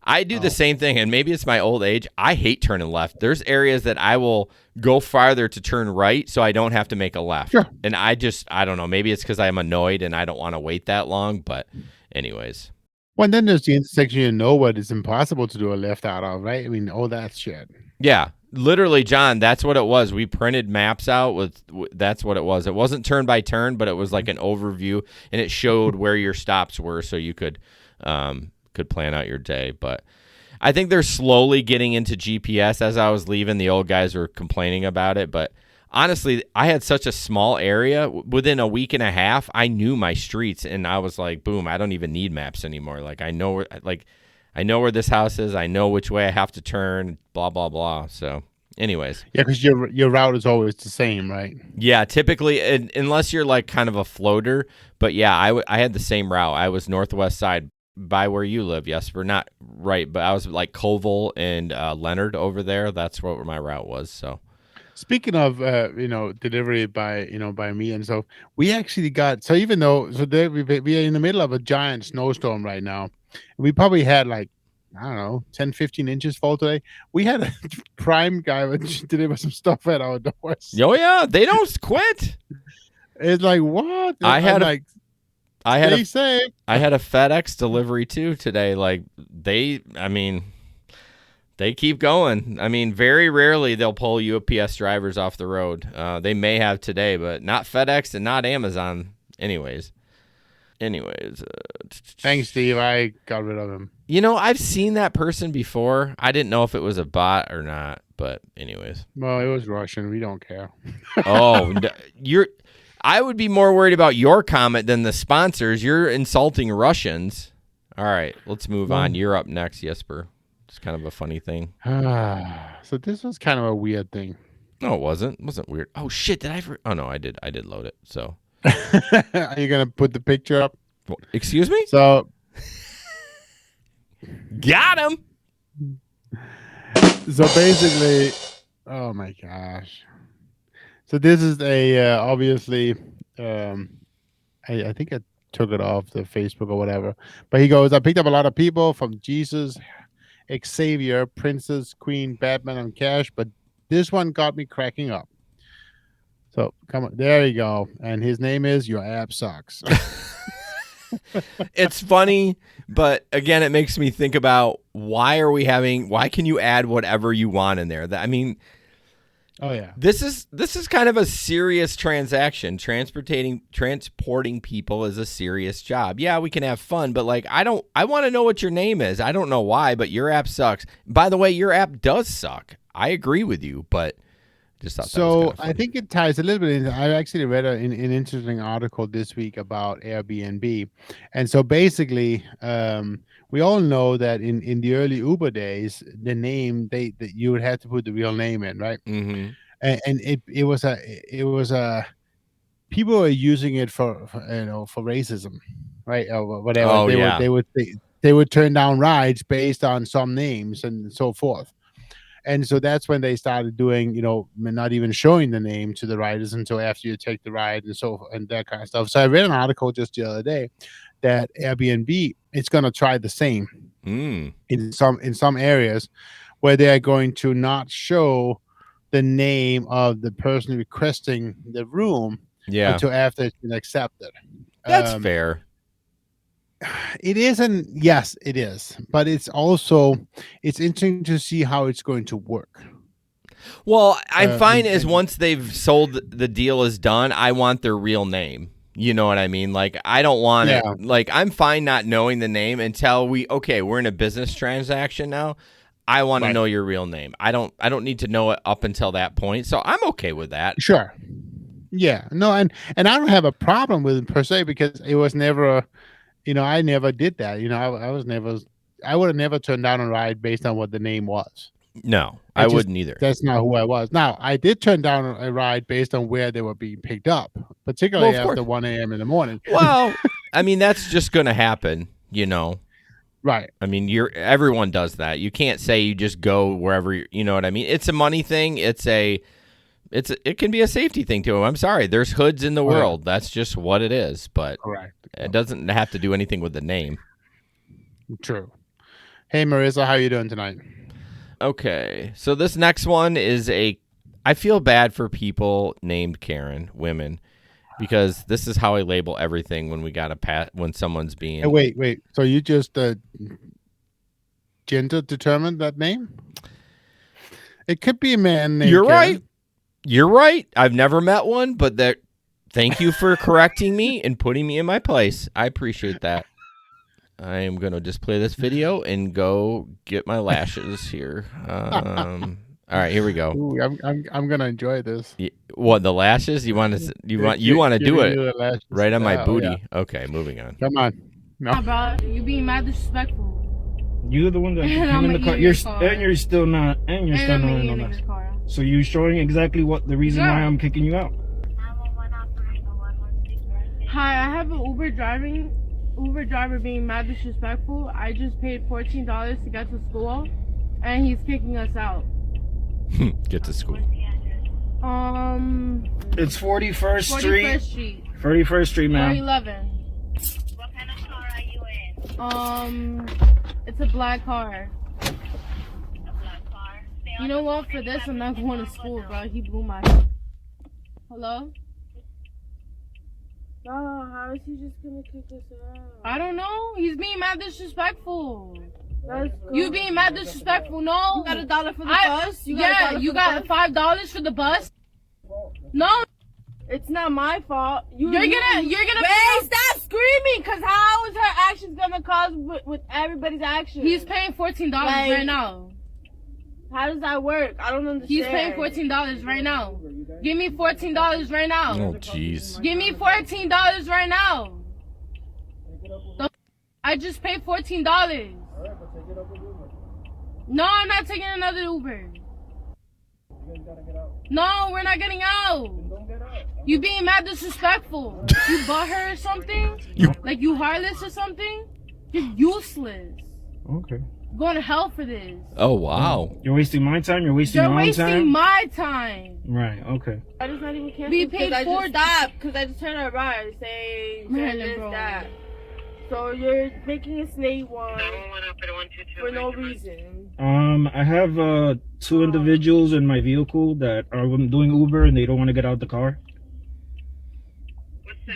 Speaker 1: I do the same thing, and maybe it's my old age. I hate turning left. There's areas that I will go farther to turn right so I don't have to make a left.
Speaker 2: Sure.
Speaker 1: And I don't know. Maybe it's because I'm annoyed and I don't want to wait that long. But anyways.
Speaker 2: Well, and then there's the intersection you know what it's impossible to do a left out of, right? I mean, all that shit.
Speaker 1: Yeah. Literally, John, that's what it was. We printed maps out that's what it was. It wasn't turn by turn, but it was like an overview, and it showed where your stops were so you could plan out your day. But I think they're slowly getting into GPS. As I was leaving, the old guys were complaining about it. But honestly, I had such a small area. Within a week and a half, I knew my streets, and I was like, boom, I don't even need maps anymore. Like, I know where this house is. I know which way I have to turn, blah, blah, blah. So anyways.
Speaker 2: Yeah, because your route is always the same, right?
Speaker 1: Yeah, typically, unless you're like kind of a floater. But yeah, I had the same route. I was northwest side by where you live, Jesper. Not right, but I was like Koval and Leonard over there. That's where my route was. So
Speaker 2: speaking of delivery by me, and so we actually got we are in the middle of a giant snowstorm right now. We probably had like, I don't know, 10, 15 inches fall today. We had a Prime guy deliver some stuff at our doors.
Speaker 1: Oh yeah, they don't quit.
Speaker 2: It's like, what?
Speaker 1: I had a FedEx delivery too today. Like they keep going. I mean, very rarely they'll pull UPS drivers off the road. They may have today, but not FedEx and not Amazon. Anyways.
Speaker 2: Thanks, Steve. I got rid of him.
Speaker 1: I've seen that person before. I didn't know if it was a bot or not, but anyways.
Speaker 2: Well, it was Russian. We don't care.
Speaker 1: Oh, I would be more worried about your comment than the sponsors. You're insulting Russians. All right, let's move on. You're up next, Jesper. It's kind of a funny thing.
Speaker 2: So this was kind of a weird thing.
Speaker 1: No, it wasn't. It wasn't weird. Oh shit! Did I? Oh no, I did. I did load it. So.
Speaker 2: Are you gonna put the picture up?
Speaker 1: Excuse me?
Speaker 2: So
Speaker 1: got him.
Speaker 2: So basically, oh my gosh. So this is a obviously I think I took it off the Facebook or whatever. But he goes, I picked up a lot of people from Jesus, Xavier, Princess, Queen, Batman, and Cash, but this one got me cracking up. So come on, there you go. And his name is Your App Sucks.
Speaker 1: It's funny, but again, it makes me think about why can you add whatever you want in there?
Speaker 2: Oh yeah.
Speaker 1: This is kind of a serious transaction. Transporting people is a serious job. Yeah, we can have fun, but like I want to know what your name is. I don't know why, but your app sucks. By the way, your app does suck. I agree with you, but just thought that was kind of funny.
Speaker 2: I think it ties a little bit in. I actually read an interesting article this week about Airbnb. And so basically, we all know that in the early Uber days, the name that you would have to put the real name in, right?
Speaker 1: Mm-hmm.
Speaker 2: And it was a people were using it for racism, right? Or whatever.
Speaker 1: Oh,
Speaker 2: they would turn down rides based on some names and so forth. And so that's when they started doing, not even showing the name to the riders until after you take the ride and that kind of stuff. So I read an article just the other day that Airbnb is going to try the same in some areas where they're going to not show the name of the person requesting the room until after it's been accepted.
Speaker 1: That's fair.
Speaker 2: It is, and yes, it is. But it's interesting to see how it's going to work.
Speaker 1: Well, I find is once they've sold the deal is done, I want their real name. You know what I mean? Like, I don't want it. Like, I'm fine not knowing the name until we're in a business transaction now. I want to know your real name. I don't need to know it up until that point. So I'm okay with that.
Speaker 2: Sure. Yeah. No, and I don't have a problem with it per se because it was never I never did that. I would have never turned down a ride based on what the name was.
Speaker 1: No, I wouldn't either.
Speaker 2: That's not who I was. Now, I did turn down a ride based on where they were being picked up, particularly after 1 a.m. in the morning.
Speaker 1: Well, that's just going to happen,
Speaker 2: Right.
Speaker 1: Everyone does that. You can't say you just go wherever, you know what I mean? It's a money thing. It's a it can be a safety thing to him. I'm sorry. There's hoods in the world. That's just what it is. But
Speaker 2: Correct.
Speaker 1: It doesn't have to do anything with the name.
Speaker 2: True. Hey, Marissa, how you doing tonight?
Speaker 1: Okay. So this next one is I feel bad for people named Karen, women, because this is how I label everything when we got when someone's being.
Speaker 2: Hey, wait. So you just gender determined that name? It could be a man named
Speaker 1: You're
Speaker 2: Karen.
Speaker 1: right. You're right. I've never met one, but thank you for correcting me and putting me in my place. I appreciate that. I am going to just play this video and go get my lashes here. All right, here we go.
Speaker 2: Ooh, I'm gonna enjoy this.
Speaker 1: What, the lashes? You want to do it right on my booty?
Speaker 2: Yeah.
Speaker 1: Okay, moving on.
Speaker 2: Come on. No.
Speaker 4: Bro, you being mad disrespectful.
Speaker 5: You're the one that came in the car. You're still not in us. So you're showing exactly what the reason why I'm kicking you out.
Speaker 4: Hi, I have an Uber driver being mad disrespectful. I just paid $14 to get to school, and he's kicking us out.
Speaker 1: Get to school.
Speaker 5: It's 41st Street.
Speaker 4: 41st Street.
Speaker 5: 41st Street, ma'am.
Speaker 4: 411.
Speaker 3: What kind of car are you in?
Speaker 4: It's a black car.
Speaker 3: A black car.
Speaker 4: You know what? For this, I'm not going to school, bro. He blew my head. Hello? No, how is he just gonna kick us out? I don't know. He's being mad disrespectful. You being mad disrespectful? No.
Speaker 6: You got $1 for the bus?
Speaker 4: You got $5 for the bus? No. It's not my fault. You're gonna
Speaker 6: Wait, stop screaming! Cause how is her actions gonna cause with everybody's actions?
Speaker 4: He's paying $14 right now.
Speaker 6: How does that work? I don't understand.
Speaker 4: He's paying $14 right now. Give me $14 right now.
Speaker 1: Oh, jeez.
Speaker 4: Give me $14 right now. I just paid $14. No, I'm not taking another Uber. No, we're not getting out. You being mad disrespectful. You bought her or something? Like you heartless or something? You're useless.
Speaker 5: Okay.
Speaker 4: Going to hell for this.
Speaker 1: Oh, wow.
Speaker 5: You're wasting my time? You're wasting your own time?
Speaker 4: You're wasting my time.
Speaker 5: Right, okay.
Speaker 6: I just not even cancel.
Speaker 4: We paid
Speaker 6: because I just turned around saying this, that. So you're making a snake one for no reason.
Speaker 5: I have 2 individuals in my vehicle that are doing Uber and they don't want to get out the car.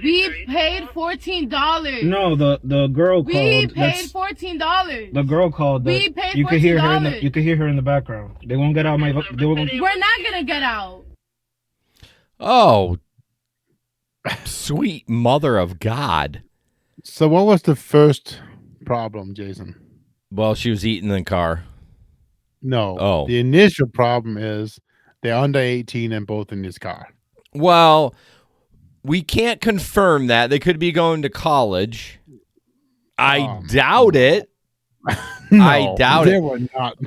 Speaker 4: We paid $14.
Speaker 5: No, the girl called.
Speaker 4: We paid $14.
Speaker 5: The girl called.
Speaker 4: We paid $14.
Speaker 5: You can hear her. You can hear her in the background. They won't get out my.
Speaker 4: We're not gonna get out.
Speaker 1: Oh, sweet mother of God.
Speaker 2: So what was the first problem, Jason?
Speaker 1: Well, she was eating in the car.
Speaker 2: No.
Speaker 1: Oh.
Speaker 2: The initial problem is they're under 18 and both in this car.
Speaker 1: Well, we can't confirm that. They could be going to college. I doubt it.
Speaker 2: No,
Speaker 1: I doubt
Speaker 2: they
Speaker 1: it.
Speaker 2: were not.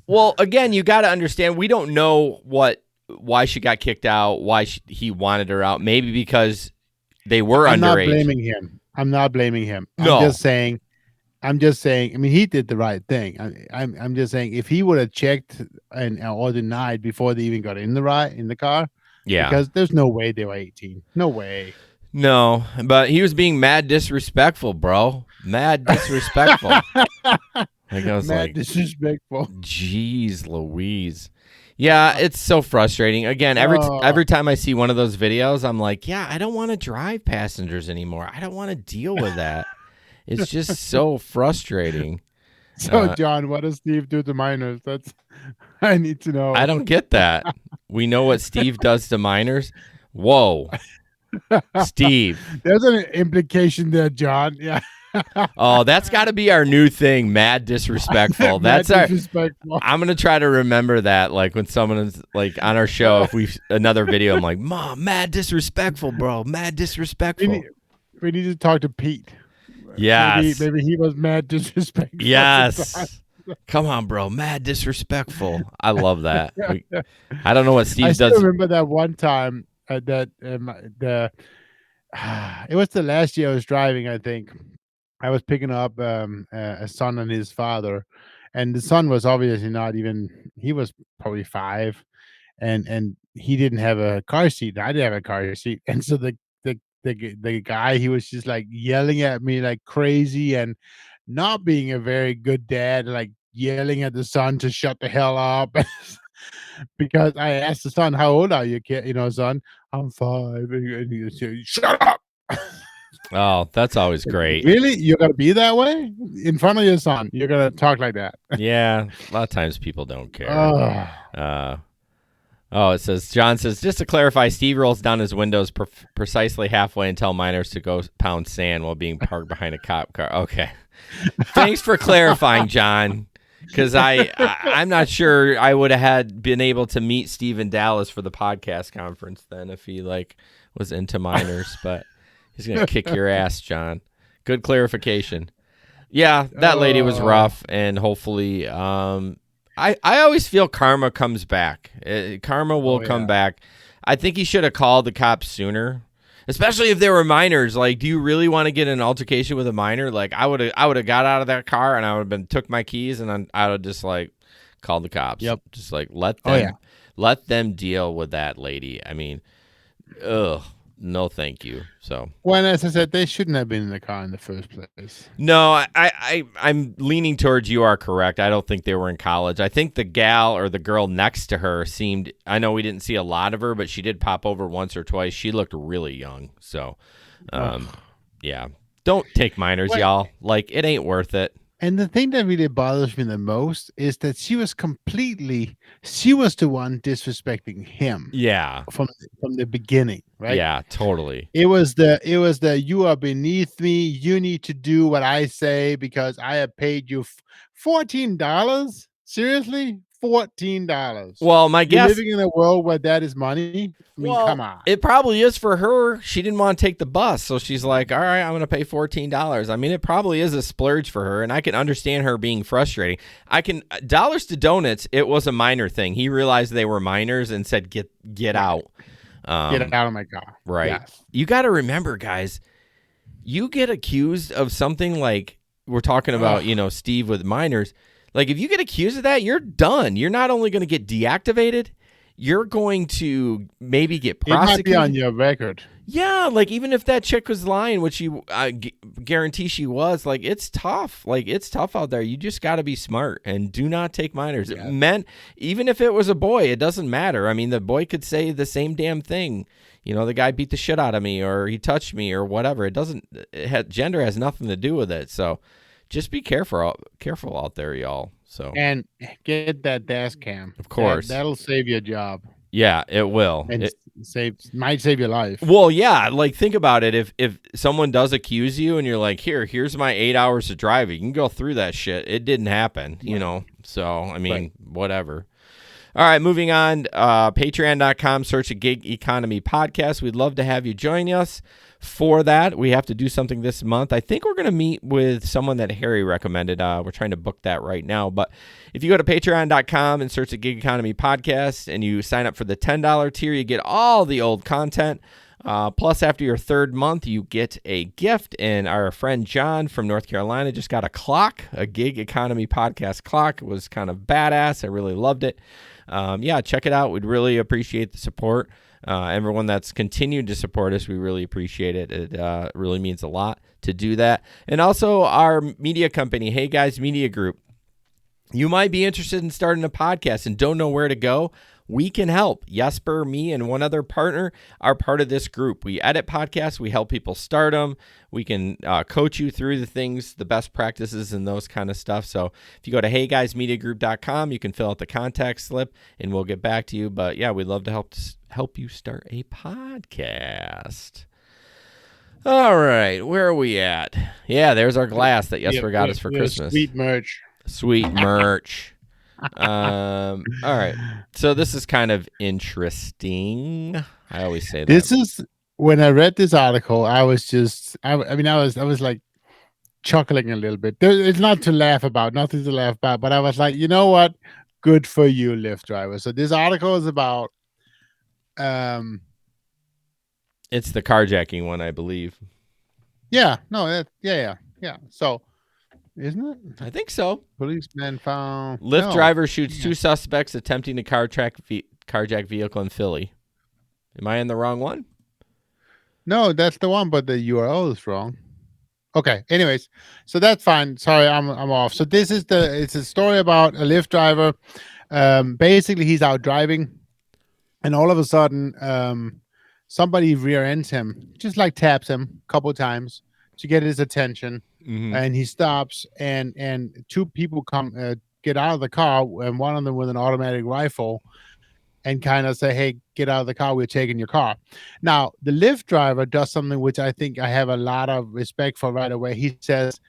Speaker 1: Well, again, you got to understand, we don't know why she got kicked out, why he wanted her out. Maybe because they were underage.
Speaker 2: I'm not blaming him.
Speaker 1: No.
Speaker 2: I'm just saying. I mean, he did the right thing. I'm just saying, if he would have checked or denied before they even got in the car,
Speaker 1: yeah,
Speaker 2: because there's no way they were 18. No way.
Speaker 1: No, but he was being mad disrespectful, bro. Mad disrespectful.
Speaker 2: Mad disrespectful.
Speaker 1: Jeez Louise. Yeah, it's so frustrating. Again, every time I see one of those videos, I'm like, yeah, I don't want to drive passengers anymore. I don't want to deal with that. It's just so frustrating.
Speaker 2: So, John, what does Steve do to minors? I need to know.
Speaker 1: I don't get that. We know what Steve does to minors. Whoa. Steve.
Speaker 2: There's an implication there, John. Yeah.
Speaker 1: Oh, that's got to be our new thing, mad disrespectful.
Speaker 2: Disrespectful.
Speaker 1: I'm going to try to remember that, like when someone is like on our show, if another video, I'm like, Mom, mad disrespectful, bro. Mad disrespectful.
Speaker 2: We need to talk to Pete.
Speaker 1: Yes.
Speaker 2: Maybe he was mad disrespectful.
Speaker 1: Yes. Come on, bro. Mad disrespectful. I love that. I don't know what Steve does.
Speaker 2: I still remember that one time it was the last year I was driving, I think. I was picking up a son and his father, and the son was obviously not even, he was probably 5. And he didn't have a car seat. I didn't have a car seat, and so the guy, he was just like yelling at me like crazy and not being a very good dad, like yelling at the son to shut the hell up. Because I asked the son, "How old are you, kid? Son, I'm 5." And he said, "Shut up."
Speaker 1: Oh, that's always great.
Speaker 2: Really? You're going to be that way? In front of your son, you're going to talk like that?
Speaker 1: Yeah, a lot of times people don't care. It says, John says, just to clarify, Steve rolls down his windows precisely halfway and tell minors to go pound sand while being parked behind a cop car. Okay. Thanks for clarifying, John, because I'm not sure I would have been able to meet Steve in Dallas for the podcast conference then if he was into minors, but he's going to kick your ass, John. Good clarification. Yeah, that lady was rough, and hopefully I always feel karma comes back. Karma will come back. I think he should have called the cops sooner, especially if they were minors. Like, do you really want to get in an altercation with a minor? Like, I would have got out of that car and I would have took my keys and I would have just called the cops.
Speaker 2: Yep.
Speaker 1: Just let them deal with that lady. I mean, no, thank you. So,
Speaker 2: well, as I said, they shouldn't have been in the car in the first place.
Speaker 1: No, I'm leaning towards you are correct. I don't think they were in college. I think the gal or the girl next to her seemed, I know we didn't see a lot of her, but she did pop over once or twice. She looked really young. So, yeah, don't take minors, y'all. It ain't worth it.
Speaker 2: And the thing that really bothers me the most is that she was the one disrespecting him.
Speaker 1: Yeah.
Speaker 2: From the beginning, right?
Speaker 1: Yeah, totally.
Speaker 2: It was the you are beneath me. You need to do what I say because I have paid you $14. Seriously? $14.
Speaker 1: Well, my guess,
Speaker 2: you're living in a world where that is money. I mean, come on.
Speaker 1: It probably is for her. She didn't want to take the bus, so she's like, all right, I'm going to pay $14. I mean, it probably is a splurge for her, and I can understand her being frustrating. Dollars to Donuts, it was a minor thing. He realized they were minors and said, get out.
Speaker 2: Get out of my car.
Speaker 1: Right.
Speaker 2: Yes.
Speaker 1: You got to remember, guys, you get accused of something like we're talking about, Steve with minors. Like, if you get accused of that, you're done. You're not only going to get deactivated, you're going to maybe get prosecuted.
Speaker 2: It might be on your record.
Speaker 1: Yeah, even if that chick was lying, which you guarantee she was, it's tough. It's tough out there. You just got to be smart and do not take minors. Yeah. Men, even if it was a boy, it doesn't matter. I mean, the boy could say the same damn thing. The guy beat the shit out of me or he touched me or whatever. Gender has nothing to do with it. So just be careful out there, y'all. So
Speaker 2: and get that dash cam.
Speaker 1: Of course,
Speaker 2: that'll save your job.
Speaker 1: Yeah, it will.
Speaker 2: And might save your life.
Speaker 1: Well, yeah. Think about it. If someone does accuse you and you're like, here's my 8 hours of driving, you can go through that shit. It didn't happen, So I mean, whatever. All right, moving on. Patreon.com. Search a Gig Economy Podcast. We'd love to have you join us. For that, we have to do something this month. I think we're going to meet with someone that Harry recommended. We're trying to book that right now. But if you go to patreon.com and search the Gig Economy Podcast and you sign up for the $10 tier, you get all the old content. Plus, after your third month, you get a gift. And our friend John from North Carolina just got a Gig Economy Podcast clock. It was kind of badass. I really loved it. Check it out. We'd really appreciate the support. Everyone that's continued to support us, we really appreciate it. It really means a lot to do that. And also our media company, Hey Guys Media Group. You might be interested in starting a podcast and don't know where to go. We can help. Jesper, me, and one other partner are part of this group. We edit podcasts. We help people start them. We can coach you through the things, the best practices, and those kind of stuff. So if you go to heyguysmediagroup.com, you can fill out the contact slip, and we'll get back to you. But, yeah, we'd love to help you start a podcast. All right, where are we at? Yeah, there's our glass that Jesper got us for Christmas. Sweet merch. All right. So this is kind of interesting. I always say that.
Speaker 2: This is when I read this article, I was like chuckling a little bit. It's not to laugh about, nothing to laugh about, but I was like, you know what? Good for you, Lyft drivers. So this article is about
Speaker 1: it's the carjacking one, I believe.
Speaker 2: Yeah. So isn't it?
Speaker 1: I think so.
Speaker 2: Policeman found
Speaker 1: Lyft driver shoots two suspects attempting to carjack carjacked vehicle in Philly. Am I in the wrong one?
Speaker 2: No, that's the one, but the URL is wrong. Okay. Anyways, so that's fine. Sorry, I'm off. So it's a story about a Lyft driver. Basically, he's out driving, and all of a sudden, somebody rear ends him, just like taps him a couple times to get his attention, and he stops, and two people come get out of the car, and one of them with an automatic rifle, and kind of say, "Hey, get out of the car. We're taking your car." Now, the Lyft driver does something which I think I have a lot of respect for right away. He says,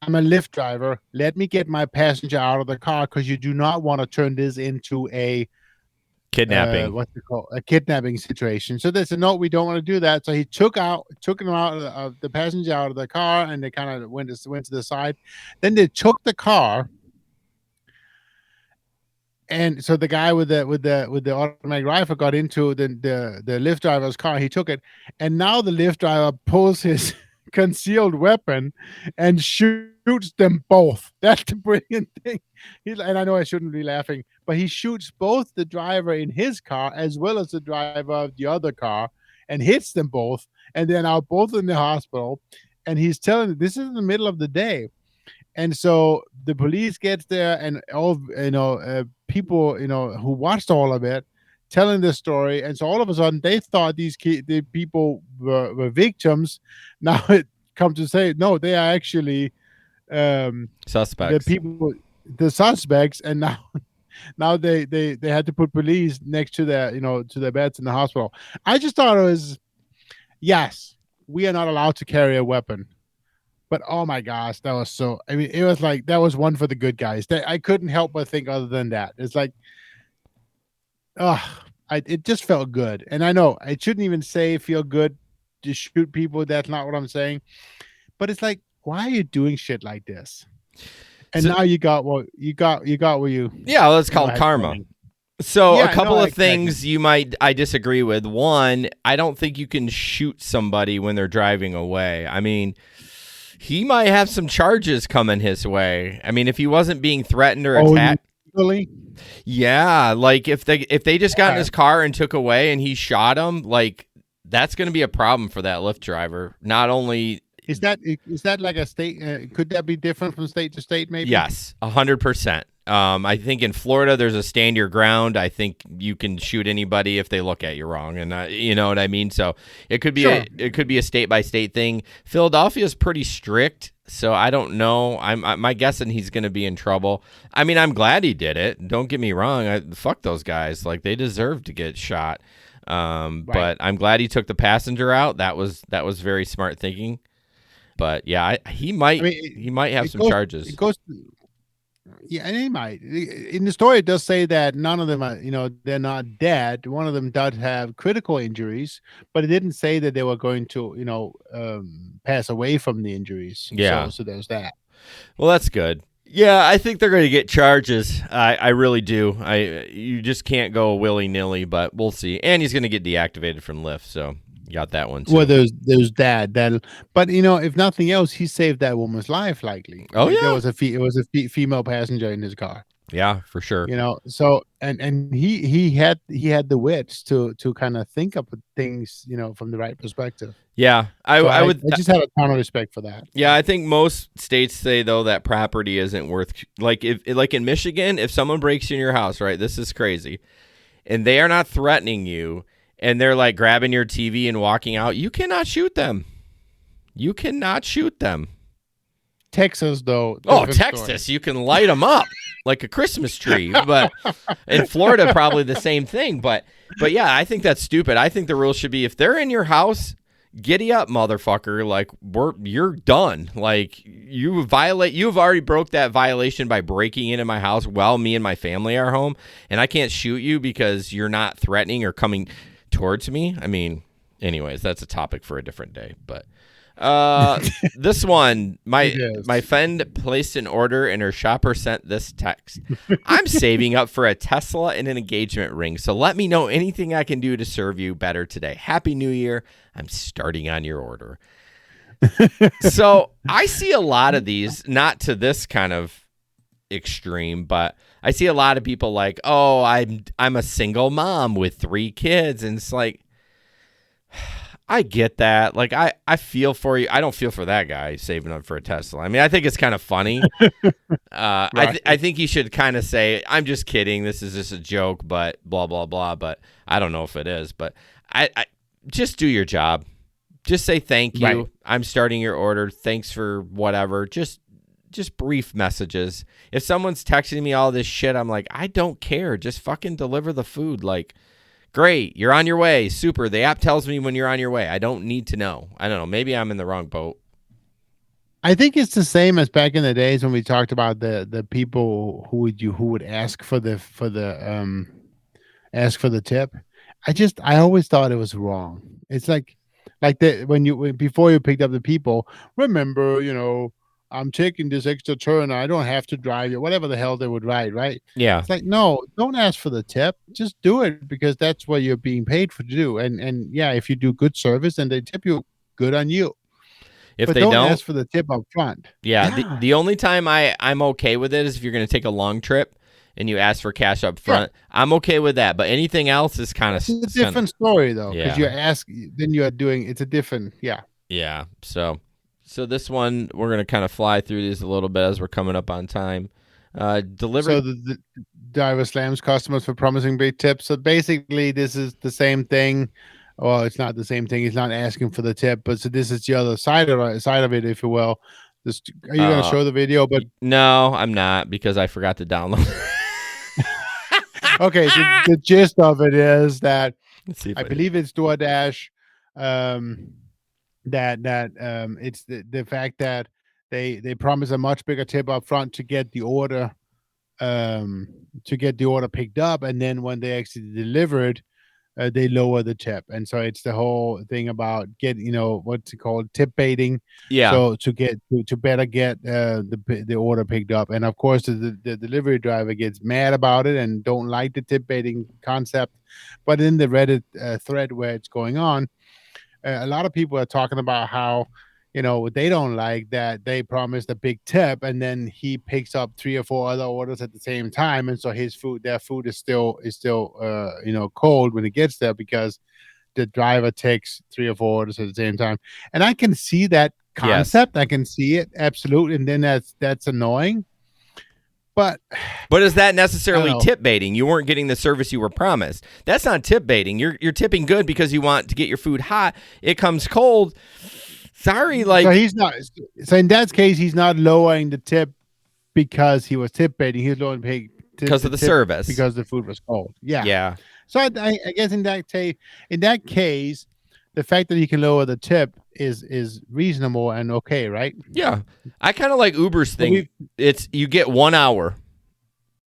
Speaker 2: "I'm a Lyft driver. Let me get my passenger out of the car because you do not want to turn this into a
Speaker 1: kidnapping.
Speaker 2: What's it called? A kidnapping situation." So they said, "No, we don't want to do that." So he took him out of the passenger out of the car, and they kind of went to the side. Then they took the car. And so the guy with the automatic rifle got into the Lyft driver's car. He took it, and now the Lyft driver pulls his concealed weapon and shoots them both. That's the brilliant thing. And I know I shouldn't be laughing, but he shoots both the driver in his car as well as the driver of the other car, and hits them both. And they're now both in the hospital. And he's telling them this is in the middle of the day. And so the police gets there, and all people who watched all of it telling this story. And so all of a sudden they thought the people were victims. Now it comes to say no, they are actually
Speaker 1: suspects.
Speaker 2: The suspects, and now they had to put police next to their beds in the hospital. I just thought it was, yes, we are not allowed to carry a weapon. But oh my gosh, that was so. I mean, it was like that was one for the good guys. I couldn't help but think other than that. It's like, it just felt good. And I know I shouldn't even say feel good to shoot people. That's not what I'm saying. But it's like, why are you doing shit like this? And now you got what you got.
Speaker 1: Yeah, well, it's called karma. So a couple of things I disagree with. One, I don't think you can shoot somebody when they're driving away. I mean, he might have some charges coming his way. I mean, if he wasn't being threatened or attacked.
Speaker 2: Really?
Speaker 1: Yeah, like if they just got in his car and took away and he shot him, like that's going to be a problem for that Lyft driver. Not only
Speaker 2: is that like a state? Could that be different from state to state? Maybe.
Speaker 1: Yes, 100%. I think in Florida there's a stand your ground. I think you can shoot anybody if they look at you wrong, and you know what I mean. So it could be a state by state thing. Philadelphia is pretty strict, so I don't know. I'm guessing he's going to be in trouble. I mean, I'm glad he did it. Don't get me wrong. Fuck those guys. Like they deserve to get shot. Right. But I'm glad he took the passenger out. That was very smart thinking. But yeah, he might have some charges.
Speaker 2: Yeah, and he might. In the story, it does say that none of them are, they're not dead. One of them does have critical injuries, but it didn't say that they were going to, pass away from the injuries.
Speaker 1: Yeah.
Speaker 2: So there's that.
Speaker 1: Well, that's good. Yeah, I think they're going to get charges. I really do. You just can't go willy-nilly, but we'll see. And he's going to get deactivated from Lyft, so you got that one too.
Speaker 2: Well, there's that. But if nothing else, he saved that woman's life. Likely.
Speaker 1: Oh yeah.
Speaker 2: There was a female passenger in his car.
Speaker 1: Yeah, for sure.
Speaker 2: So and he had the wits to kind of think up things, from the right perspective.
Speaker 1: Yeah, I
Speaker 2: just had a ton of respect for that.
Speaker 1: Yeah, I think most states say though that property isn't worth, like in Michigan, if someone breaks in your house, right? This is crazy, and they are not threatening you. And they're like grabbing your TV and walking out. You cannot shoot them.
Speaker 2: Texas, though.
Speaker 1: Oh, Texas. Story. You can light them up like a Christmas tree. But in Florida, probably the same thing. But yeah, I think that's stupid. I think the rule should be if they're in your house, giddy up, motherfucker. Like, you're done. Like, you've already broke that violation by breaking into my house while me and my family are home. And I can't shoot you because you're not threatening or coming towards me. I mean, anyways, that's a topic for a different day. But this one, my friend placed an order and her shopper sent this text. I'm saving up for a Tesla and an engagement ring, so let me know anything I can do to serve you better today. Happy New Year. I'm starting on your order. So I see a lot of these, not to this kind of extreme, but I see a lot of people like, oh, I'm a single mom with 3 kids. And it's like, I get that. Like, I feel for you. I don't feel for that guy saving up for a Tesla. I mean, I think it's kind of funny.
Speaker 2: Right.
Speaker 1: I think you should kind of say, I'm just kidding. This is just a joke, but blah, blah, blah. But I don't know if it is. But I just do your job. Just say thank you.
Speaker 2: Right.
Speaker 1: I'm starting your order. Thanks for whatever. Just brief messages. If someone's texting me all this shit, I'm like, I don't care. Just fucking deliver the food. Like, great, you're on your way. Super. The app tells me when you're on your way. I don't need to know. I don't know. Maybe I'm in the wrong boat.
Speaker 2: I think it's the same as back in the days when we talked about the people who would ask for the tip. I always thought it was wrong. It's like before you picked up the people, remember, I'm taking this extra turn. I don't have to drive you, whatever the hell they would write, right?
Speaker 1: Yeah.
Speaker 2: It's like, no, don't ask for the tip. Just do it because that's what you're being paid for to do. And yeah, if you do good service and they tip you, good on you.
Speaker 1: If
Speaker 2: but
Speaker 1: they
Speaker 2: don't
Speaker 1: don't
Speaker 2: ask for the tip up front.
Speaker 1: Yeah. The only time I'm okay with it is if you're going to take a long trip and you ask for cash up front. Yeah. I'm okay with that. But anything else is kind of...
Speaker 2: It's a different story, though.
Speaker 1: Yeah.
Speaker 2: Because then you are doing... It's a different... Yeah.
Speaker 1: Yeah. So this one, we're going to kind of fly through these a little bit as we're coming up on time. Delivery...
Speaker 2: So the driver slams customers for promising big tips. So basically, this is the same thing. Well, it's not the same thing. He's not asking for the tip, but so this is the other side of it, if you will. Are you going to show the video? But
Speaker 1: no, I'm not because I forgot to download.
Speaker 2: Okay, so the gist of it is that I believe it's Doordash. It's the fact that they promise a much bigger tip up front to get the order picked up, and then when they actually deliver it, they lower the tip. And so it's the whole thing about what's it called, tip baiting.
Speaker 1: Yeah.
Speaker 2: So to better get the order picked up. And of course the delivery driver gets mad about it and don't like the tip baiting concept. But in the Reddit thread where it's going on, a lot of people are talking about how they don't like that they promised a big tip and then he picks up 3 or 4 other orders at the same time, and so their food is still cold when it gets there because the driver takes 3 or 4 orders at the same time. And I can see that concept. Yes. I can see it absolutely, and then that's annoying. But
Speaker 1: is that necessarily tip baiting? You weren't getting the service you were promised. That's not tip baiting. You're tipping good because you want to get your food hot. It comes cold. Sorry,
Speaker 2: so he's not. So in that case, he's not lowering the tip because he was tip baiting. He's lowering
Speaker 1: because of the service,
Speaker 2: because the food was cold. Yeah,
Speaker 1: yeah.
Speaker 2: So I guess in that case, the fact that you can lower the tip is reasonable and okay, right?
Speaker 1: Yeah, I kind of like Uber's thing. It's you get 1 hour.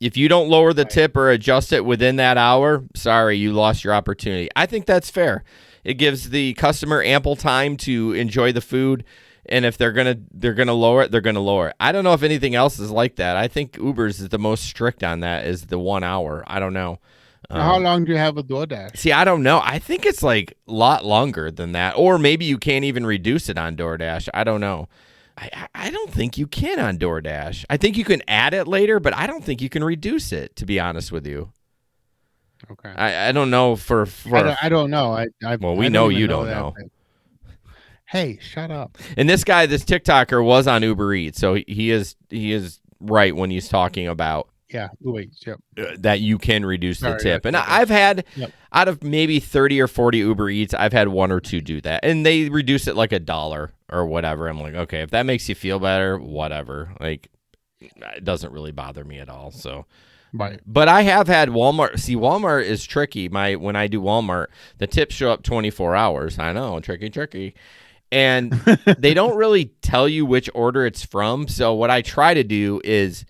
Speaker 1: If you don't lower the tip or adjust it within that hour, sorry, you lost your opportunity. I think that's fair. It gives the customer ample time to enjoy the food, and if they're gonna lower it, they're gonna lower it. I don't know if anything else is like that. I think Uber's is the most strict on that. Is the 1 hour? I don't know.
Speaker 2: How long do you have with DoorDash?
Speaker 1: See, I don't know. I think it's like a lot longer than that, or maybe you can't even reduce it on DoorDash. I don't know. I don't think you can on DoorDash. I think you can add it later, but I don't think you can reduce it. To be honest with you.
Speaker 2: Okay.
Speaker 1: I don't know for
Speaker 2: I don't know.
Speaker 1: We know you don't know.
Speaker 2: Hey, shut up.
Speaker 1: And this guy, this TikToker, was on Uber Eats, so he is right when he's talking about
Speaker 2: Uber Eats, yep.
Speaker 1: That you can reduce the tip. And I've had out of maybe 30 or 40 Uber Eats, I've had 1 or 2 do that, and they reduce it like $1 or whatever. I'm like, okay, if that makes you feel better, whatever. Like, it doesn't really bother me at all. So.
Speaker 2: Right.
Speaker 1: But I have had Walmart. See, Walmart is tricky. When I do Walmart, the tips show up 24 hours. I know, tricky. And they don't really tell you which order it's from. So what I try to do is,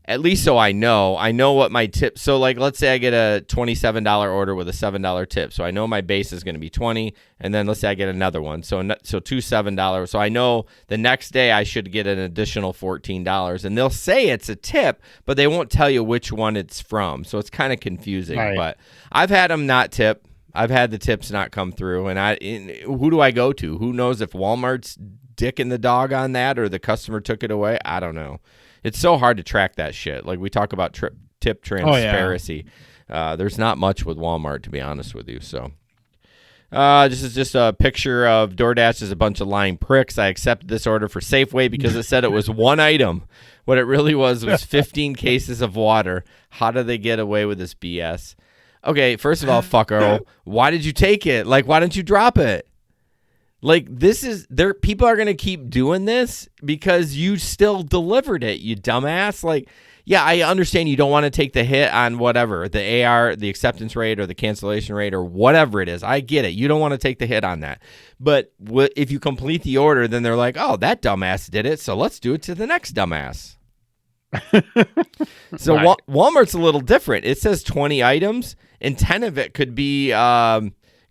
Speaker 1: at least so I know what my tip. So like, let's say I get a $27 order with a $7 tip. So I know my base is going to be 20, and then let's say I get another one. So 2 $7. So I know the next day I should get an additional $14, and they'll say it's a tip, but they won't tell you which one it's from. So it's kind of confusing. Right. But I've had them not tip. I've had the tips not come through, and who do I go to? Who knows if Walmart's dicking the dog on that or the customer took it away? I don't know. It's so hard to track that shit. Like we talk about tip transparency. There's not much with Walmart, to be honest with you. So this is just a picture of DoorDash as a bunch of lying pricks. I accepted this order for Safeway because it said it was one item. What it really was 15 cases of water. How do they get away with this BS? Okay, first of all, fucker, why did you take it? Like, why didn't you drop it? Like, this is there. People are gonna keep doing this because you still delivered it, you dumbass. Like, yeah, I understand you don't want to take the hit on whatever the AR, the acceptance rate, or the cancellation rate, or whatever it is. I get it. You don't want to take the hit on that. But if you complete the order, then they're like, "Oh, that dumbass did it, so let's do it to the next dumbass." So
Speaker 2: Right.
Speaker 1: Walmart's a little different. It says 20 items, and 10 of it could be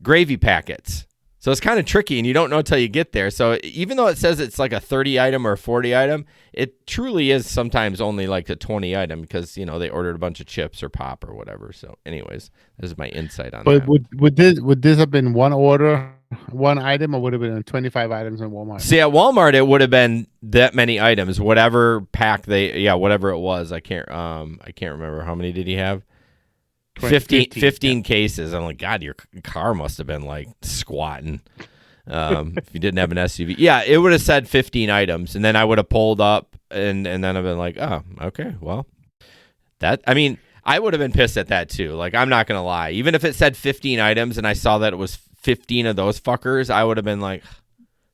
Speaker 1: gravy packets. So it's kind of tricky, and you don't know until you get there. So even though it says it's like a 30 item or a 40 item, it truly is sometimes only like a 20 item because, you know, they ordered a bunch of chips or pop or whatever. So anyways, this is my insight on
Speaker 2: But
Speaker 1: that.
Speaker 2: would this have been one order, one item, or would it have been 25 items in Walmart?
Speaker 1: See, at Walmart, it would have been that many items, whatever pack whatever it was. I can't remember. How many did he have? 15 cases. I'm like, God, your car must have been like squatting if you didn't have an SUV. Yeah, it would have said 15 items, and then I would have pulled up, and then I've been like, oh, okay, well, I would have been pissed at that too. Like, I'm not gonna lie. Even if it said 15 items and I saw that it was 15 of those fuckers, I would have been like,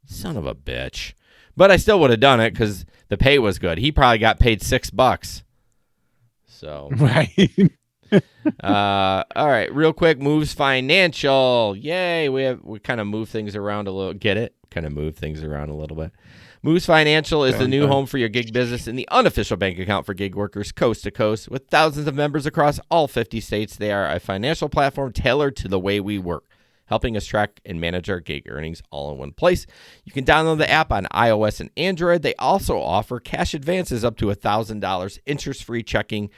Speaker 1: son of a bitch. But I still would have done it because the pay was good. He probably got paid $6. So
Speaker 2: Right.
Speaker 1: all right, real quick, Moves Financial. Yay, we kind of move things around a little. Get it? Kind of move things around a little bit. Moves Financial is the new home for your gig business and the unofficial bank account for gig workers coast to coast. With thousands of members across all 50 states, they are a financial platform tailored to the way we work, helping us track and manage our gig earnings all in one place. You can download the app on iOS and Android. They also offer cash advances up to $1,000, interest-free checking,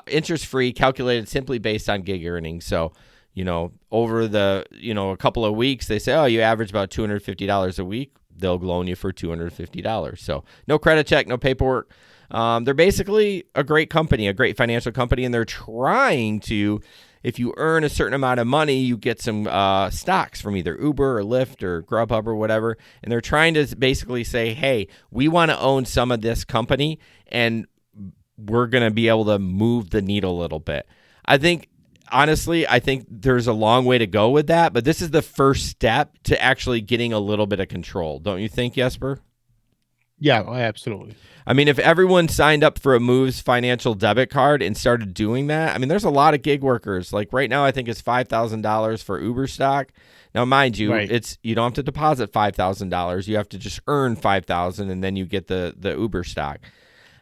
Speaker 1: interest-free, calculated simply based on gig earnings. So, you know, over the, a couple of weeks, they say, oh, you average about $250 a week. They'll loan you for $250. So no credit check, no paperwork. They're basically a great company, a great financial company, and they're trying to, if you earn a certain amount of money, you get some stocks from either Uber or Lyft or Grubhub or whatever. And they're trying to basically say, hey, we want to own some of this company, and we're going to be able to move the needle a little bit. Honestly, I think there's a long way to go with that, but this is the first step to actually getting a little bit of control. Don't you think, Jesper?
Speaker 2: Yeah, absolutely.
Speaker 1: I mean, if everyone signed up for a Moves financial debit card and started doing that, I mean, there's a lot of gig workers. Like right now, I think it's $5,000 for Uber stock. Now, mind you,
Speaker 2: Right.
Speaker 1: You don't have to deposit $5,000. You have to just earn $5,000, and then you get the Uber stock.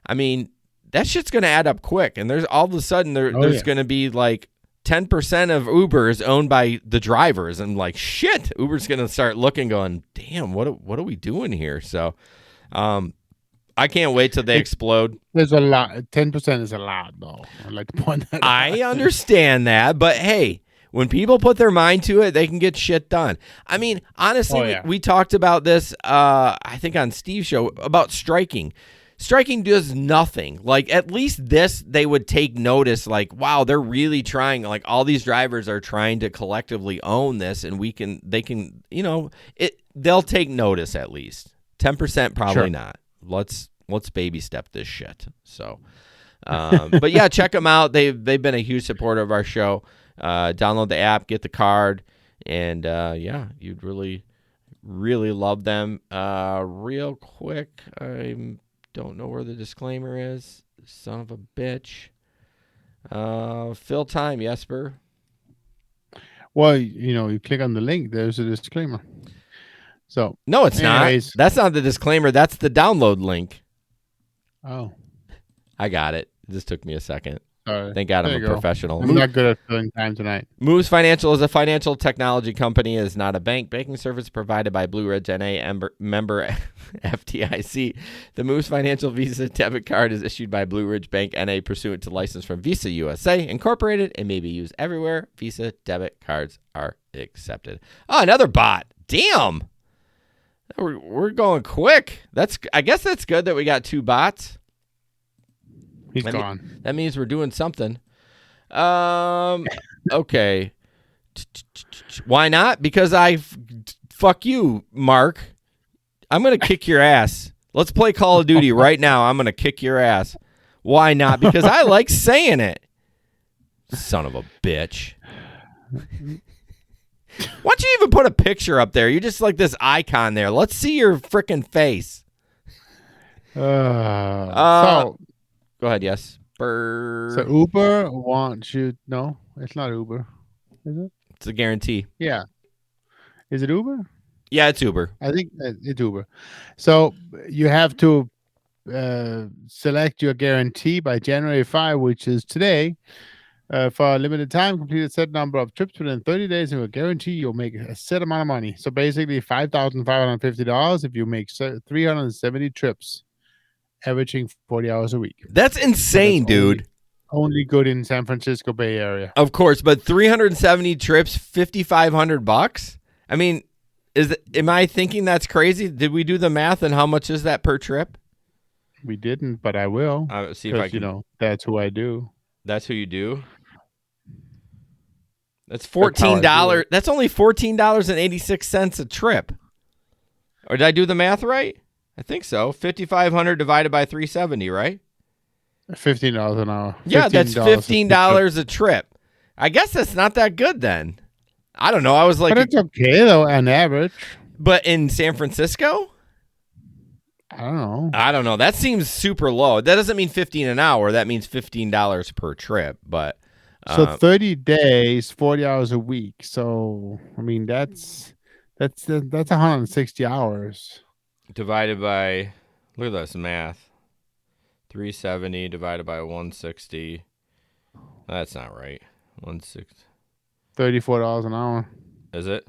Speaker 1: I mean, that shit's going to add up quick. And there's all of a sudden there's going to be like 10% of Uber is owned by the drivers. And like, shit, Uber's going to start looking, going, damn, what are we doing here? So I can't wait till they explode.
Speaker 2: There's a lot. 10% is a lot, though. I'd like to point that out.
Speaker 1: I understand that. But hey, when people put their mind to it, they can get shit done. I mean, honestly, we talked about this, I think on Steve's show, about striking. Striking does nothing. Like, at least this, they would take notice, like, wow, they're really trying. Like, all these drivers are trying to collectively own this, and they can, they'll take notice at least. 10% probably not. Let's baby step this shit. So, but yeah, check them out. They've been a huge supporter of our show. Download the app, get the card, and you'd really, really love them. Real quick, I don't know where the disclaimer is. Son of a bitch. Fill time, Jesper.
Speaker 2: Well, you click on the link. There's a disclaimer. So
Speaker 1: no, it's
Speaker 2: anyways,
Speaker 1: not. That's not the disclaimer. That's the download link.
Speaker 2: Oh,
Speaker 1: I got it. This took me a second.
Speaker 2: sorry.
Speaker 1: Thank God
Speaker 2: There
Speaker 1: I'm
Speaker 2: you
Speaker 1: a
Speaker 2: go.
Speaker 1: professional.
Speaker 2: I'm not good at filling time tonight.
Speaker 1: Moves Financial is a financial technology company. It is not a bank. Banking service provided by Blue Ridge NA, member FDIC. The Moves Financial Visa debit card is issued by Blue Ridge Bank NA pursuant to license from Visa USA Incorporated and may be used everywhere. Visa debit cards are accepted. Oh, another bot. Damn. We're going quick. I guess that's good that we got two bots.
Speaker 2: He's gone.
Speaker 1: That means we're doing something. Okay. Why not? Because fuck you, Mark. I'm going to kick your ass. Let's play Call of Duty right now. I'm going to kick your ass. Why not? Because I like saying it. Son of a bitch. Why don't you even put a picture up there? You're just like this icon there. Let's see your freaking face.
Speaker 2: So
Speaker 1: go ahead, yes.
Speaker 2: So Uber wants you. No, it's not Uber. Is it?
Speaker 1: It's a guarantee.
Speaker 2: Yeah. Is it Uber?
Speaker 1: Yeah, it's Uber.
Speaker 2: I think it's Uber. So you have to select your guarantee by January 5, which is today. For a limited time, complete a set number of trips within 30 days, and we'll guarantee you'll make a set amount of money. So basically, $5,550 if you make 370 trips, averaging 40 hours a week.
Speaker 1: That's insane, dude.
Speaker 2: Only good in San Francisco Bay Area.
Speaker 1: Of course, but 370 trips, $5,500. I mean, am I thinking that's crazy? Did we do the math, and how much is that per trip?
Speaker 2: We didn't, but I will.
Speaker 1: See if I can.
Speaker 2: That's who I do.
Speaker 1: That's who you do. That's $14. That's only $14.86 a trip. Or did I do the math right? I think so. 5,500 divided by 370, right?
Speaker 2: $15 an hour.
Speaker 1: Yeah, that's $15 a trip. I guess that's not that good then. I don't know. I was like,
Speaker 2: but it's okay though, on average.
Speaker 1: But in San Francisco,
Speaker 2: I don't know.
Speaker 1: That seems super low. That doesn't mean 15 an hour. That means $15 per trip. But
Speaker 2: so 30 days, 40 hours a week. So I mean, that's 160 hours
Speaker 1: divided by. Look at this math. 370 divided by 160. That's not right. 160.
Speaker 2: $34 an hour.
Speaker 1: Is it?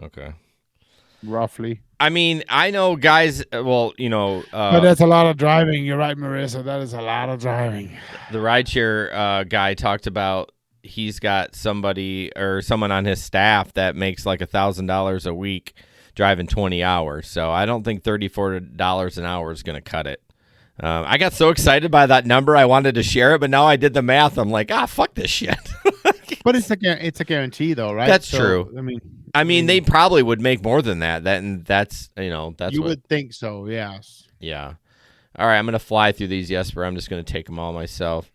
Speaker 1: Okay.
Speaker 2: Roughly.
Speaker 1: I mean, I know guys, well,
Speaker 2: but that's a lot of driving. You're right, Marissa. That is a lot of driving.
Speaker 1: The rideshare guy talked about he's got someone on his staff that makes like $1,000 a week driving 20 hours. So I don't think $34 an hour is going to cut it. I got so excited by that number, I wanted to share it, but now I did the math. I'm like, fuck this shit.
Speaker 2: But it's a guarantee, though, right?
Speaker 1: That's true. I mean, they probably would make more than that. That's
Speaker 2: you would think so. Yes.
Speaker 1: Yeah. All right, I'm gonna fly through these, Jesper. I'm just gonna take them all myself.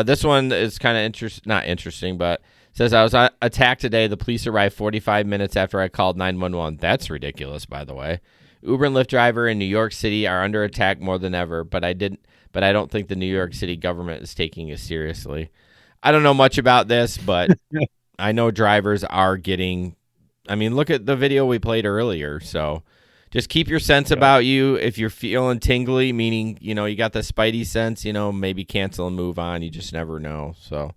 Speaker 1: This one is kind of not interesting, but it says I was attacked today. The police arrived 45 minutes after I called 911. That's ridiculous, by the way. Uber and Lyft driver in New York City are under attack more than ever, but I don't think the New York City government is taking it seriously. I don't know much about this, but I know drivers are getting. I mean, look at the video we played earlier. So just keep your sense about you. If you're feeling tingly, meaning, you got the spidey sense, maybe cancel and move on. You just never know. So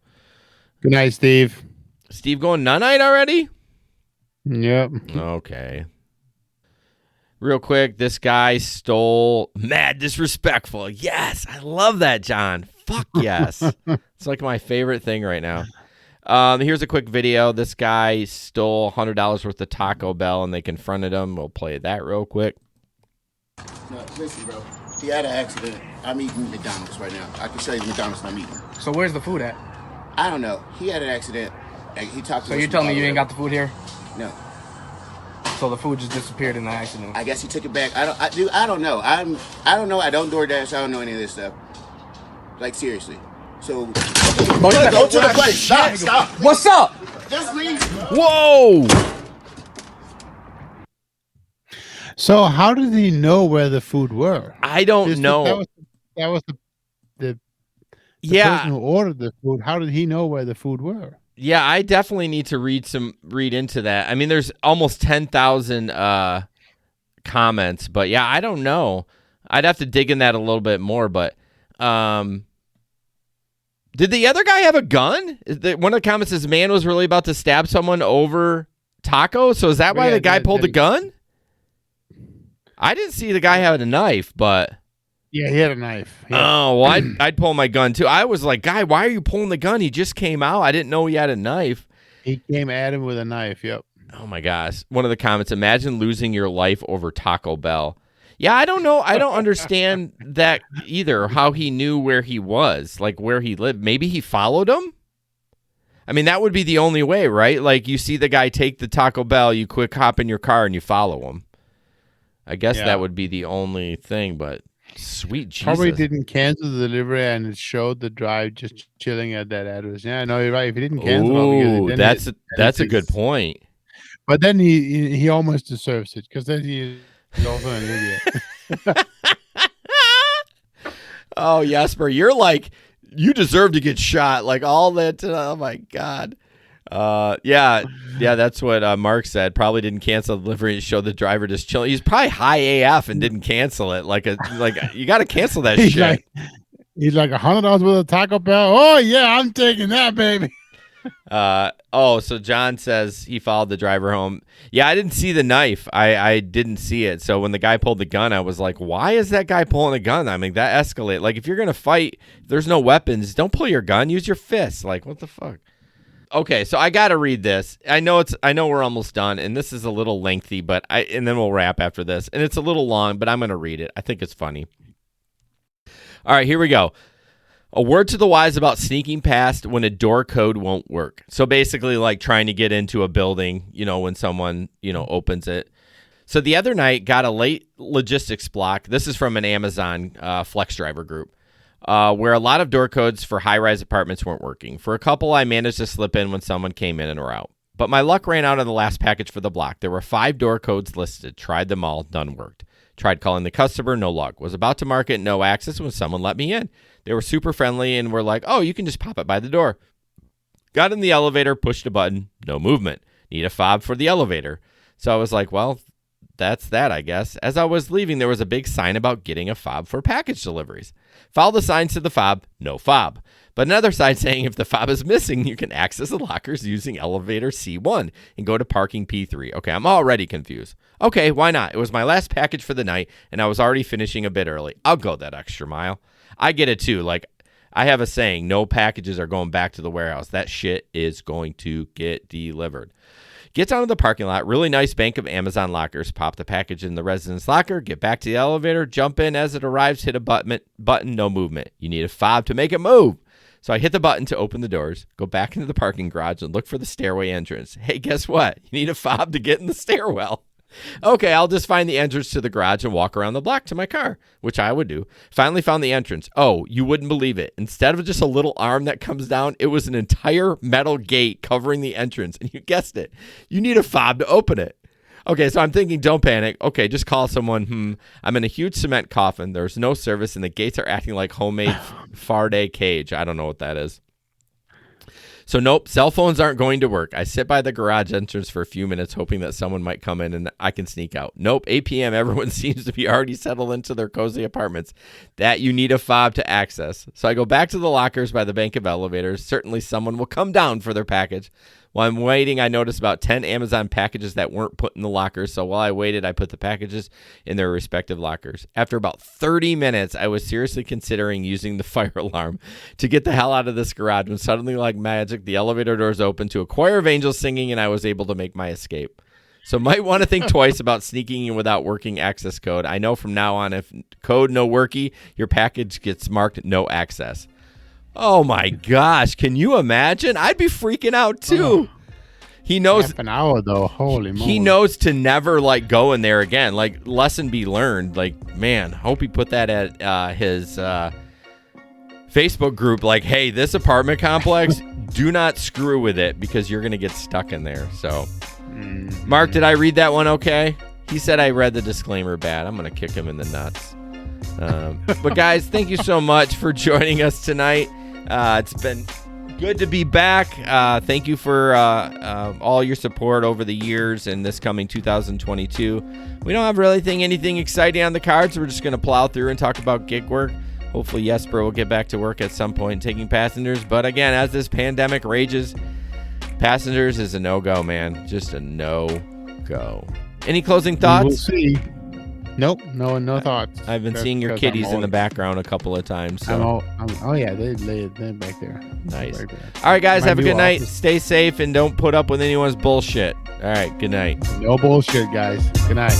Speaker 2: good night, Steve.
Speaker 1: Steve going nunite already?
Speaker 2: Yep.
Speaker 1: Okay. Real quick, this guy stole mad disrespectful. Yes, I love that, John. Fuck yes. It's like my favorite thing right now. Here's a quick video. This guy stole $100 worth of Taco Bell, and they confronted him. We'll play that real quick.
Speaker 7: No, listen, bro. He had an accident. I'm eating McDonald's right now. I can show you the McDonald's I'm eating.
Speaker 8: So where's the food at?
Speaker 7: I don't know. He had an accident. He talked to.
Speaker 8: So you're telling me you ain't got the food here?
Speaker 7: No.
Speaker 8: So the food just disappeared in the accident.
Speaker 7: I guess he took it back. I don't know. I don't know. I don't Doordash. I don't know any of this stuff. Like, seriously. So go to the place. Stop.
Speaker 8: What's up?
Speaker 7: Just leave.
Speaker 1: Whoa.
Speaker 2: So how did he know where the food were?
Speaker 1: I don't know.
Speaker 2: That was the
Speaker 1: person
Speaker 2: who ordered the food. How did he know where the food were?
Speaker 1: Yeah, I definitely need to read into that. I mean, there's almost 10,000 comments, but yeah, I don't know. I'd have to dig in that a little bit more, but did the other guy have a gun? One of the comments says, man was really about to stab someone over taco. So is that why the guy pulled the gun? I didn't see the guy having a knife, but...
Speaker 2: Yeah, he had a knife.
Speaker 1: Oh, well, I'd pull my gun, too. I was like, guy, why are you pulling the gun? He just came out. I didn't know he had a knife.
Speaker 2: He came at him with a knife, yep.
Speaker 1: Oh, my gosh. One of the comments, imagine losing your life over Taco Bell. Yeah, I don't know. I don't understand that either, how he knew where he was, like where he lived. Maybe he followed him? I mean, that would be the only way, right? Like you see the guy take the Taco Bell, you quick hop in your car and you follow him. I guess that would be the only thing, but sweet Jesus.
Speaker 2: Probably didn't cancel the delivery and it showed the drive just chilling at that address. Yeah, no, you're right. If he didn't cancel
Speaker 1: that's a good point.
Speaker 2: But then he almost deserves it because then he's also an idiot.
Speaker 1: Oh, Jesper, you're like, you deserve to get shot. Like all that. Oh, my God. Yeah, that's what Mark said. Probably didn't cancel the delivery and show the driver just chilling. He's probably high AF and didn't cancel it. Like you got to cancel that shit.
Speaker 2: He's like $100 worth of Taco Bell. Oh yeah, I'm taking that, baby.
Speaker 1: So John says he followed the driver home. Yeah, I didn't see the knife. I didn't see it. So when the guy pulled the gun, I was like, why is that guy pulling a gun? I mean, that escalated. Like if you're gonna fight, if there's no weapons, don't pull your gun. Use your fists. Like what the fuck? Okay, so I got to read this. I know we're almost done, and this is a little lengthy, and then we'll wrap after this. And it's a little long, but I'm going to read it. I think it's funny. All right, here we go. A word to the wise about sneaking past when a door code won't work. So basically, like trying to get into a building, when someone, opens it. So the other night, got a late logistics block. This is from an Amazon Flex driver group. Where a lot of door codes for high-rise apartments weren't working. For a couple, I managed to slip in when someone came in and were out. But my luck ran out on the last package for the block. There were 5 door codes listed. Tried them all. None worked. Tried calling the customer. No luck. Was about to mark it no access when someone let me in. They were super friendly and were like, oh, you can just pop it by the door. Got in the elevator, pushed a button. No movement. Need a fob for the elevator. So I was like, well, that's that, I guess. As I was leaving, there was a big sign about getting a fob for package deliveries. Follow the signs to the fob, no fob. But another sign saying if the fob is missing, you can access the lockers using elevator C1 and go to parking P3. Okay, I'm already confused. Okay, why not? It was my last package for the night, and I was already finishing a bit early. I'll go that extra mile. I get it, too. Like, I have a saying, no packages are going back to the warehouse. That shit is going to get delivered. Gets out of the parking lot, really nice bank of Amazon lockers, pop the package in the residence locker, get back to the elevator, jump in as it arrives, hit a button, no movement. You need a fob to make it move. So I hit the button to open the doors, go back into the parking garage and look for the stairway entrance. Hey, guess what? You need a fob to get in the stairwell. Okay, I'll just find the entrance to the garage and walk around the block to my car, which I would do. Finally found the entrance. Oh, you wouldn't believe it. Instead of just a little arm that comes down, it was an entire metal gate covering the entrance. And you guessed it. You need a fob to open it. Okay, so I'm thinking, don't panic. Okay, just call someone. I'm in a huge cement coffin. There's no service, and the gates are acting like homemade Faraday cage. I don't know what that is. So nope, cell phones aren't going to work. I sit by the garage entrance for a few minutes hoping that someone might come in and I can sneak out. Nope, 8 p.m. everyone seems to be already settled into their cozy apartments. That you need a fob to access. So I go back to the lockers by the bank of elevators. Certainly someone will come down for their package. While I'm waiting, I noticed about 10 Amazon packages that weren't put in the lockers. So while I waited, I put the packages in their respective lockers. After about 30 minutes, I was seriously considering using the fire alarm to get the hell out of this garage when suddenly, like magic, the elevator doors opened to a choir of angels singing and I was able to make my escape. So might want to think twice about sneaking in without working access code. I know from now on, if code no worky, your package gets marked no access. Oh my gosh, can you imagine? I'd be freaking out too. He knows
Speaker 2: half an hour though. Holy moly.
Speaker 1: He knows to never like go in there again. Like lesson be learned. Like, man, hope he put that at his Facebook group. Like, hey, this apartment complex, do not screw with it because you're gonna get stuck in there. So Mark, did I read that one okay? He said I read the disclaimer bad. I'm gonna kick him in the nuts. But guys, thank you so much for joining us tonight. It's been good to be back. Thank you for all your support over the years and this coming 2022. We don't have really anything exciting on the cards. We're just going to plow through and talk about gig work. Hopefully Jesper will get back to work at some point taking passengers. But again, as this pandemic rages, passengers is a no-go, man. Just a no-go. Any closing thoughts?
Speaker 2: We'll see. Nope, no thoughts.
Speaker 1: I've been seeing your kitties in the background a couple of times. So.
Speaker 2: Oh yeah, they're back there.
Speaker 1: Nice.
Speaker 2: Right there.
Speaker 1: All right, guys, have a good night. Stay safe and don't put up with anyone's bullshit. All right, good night.
Speaker 2: No bullshit, guys. Good night.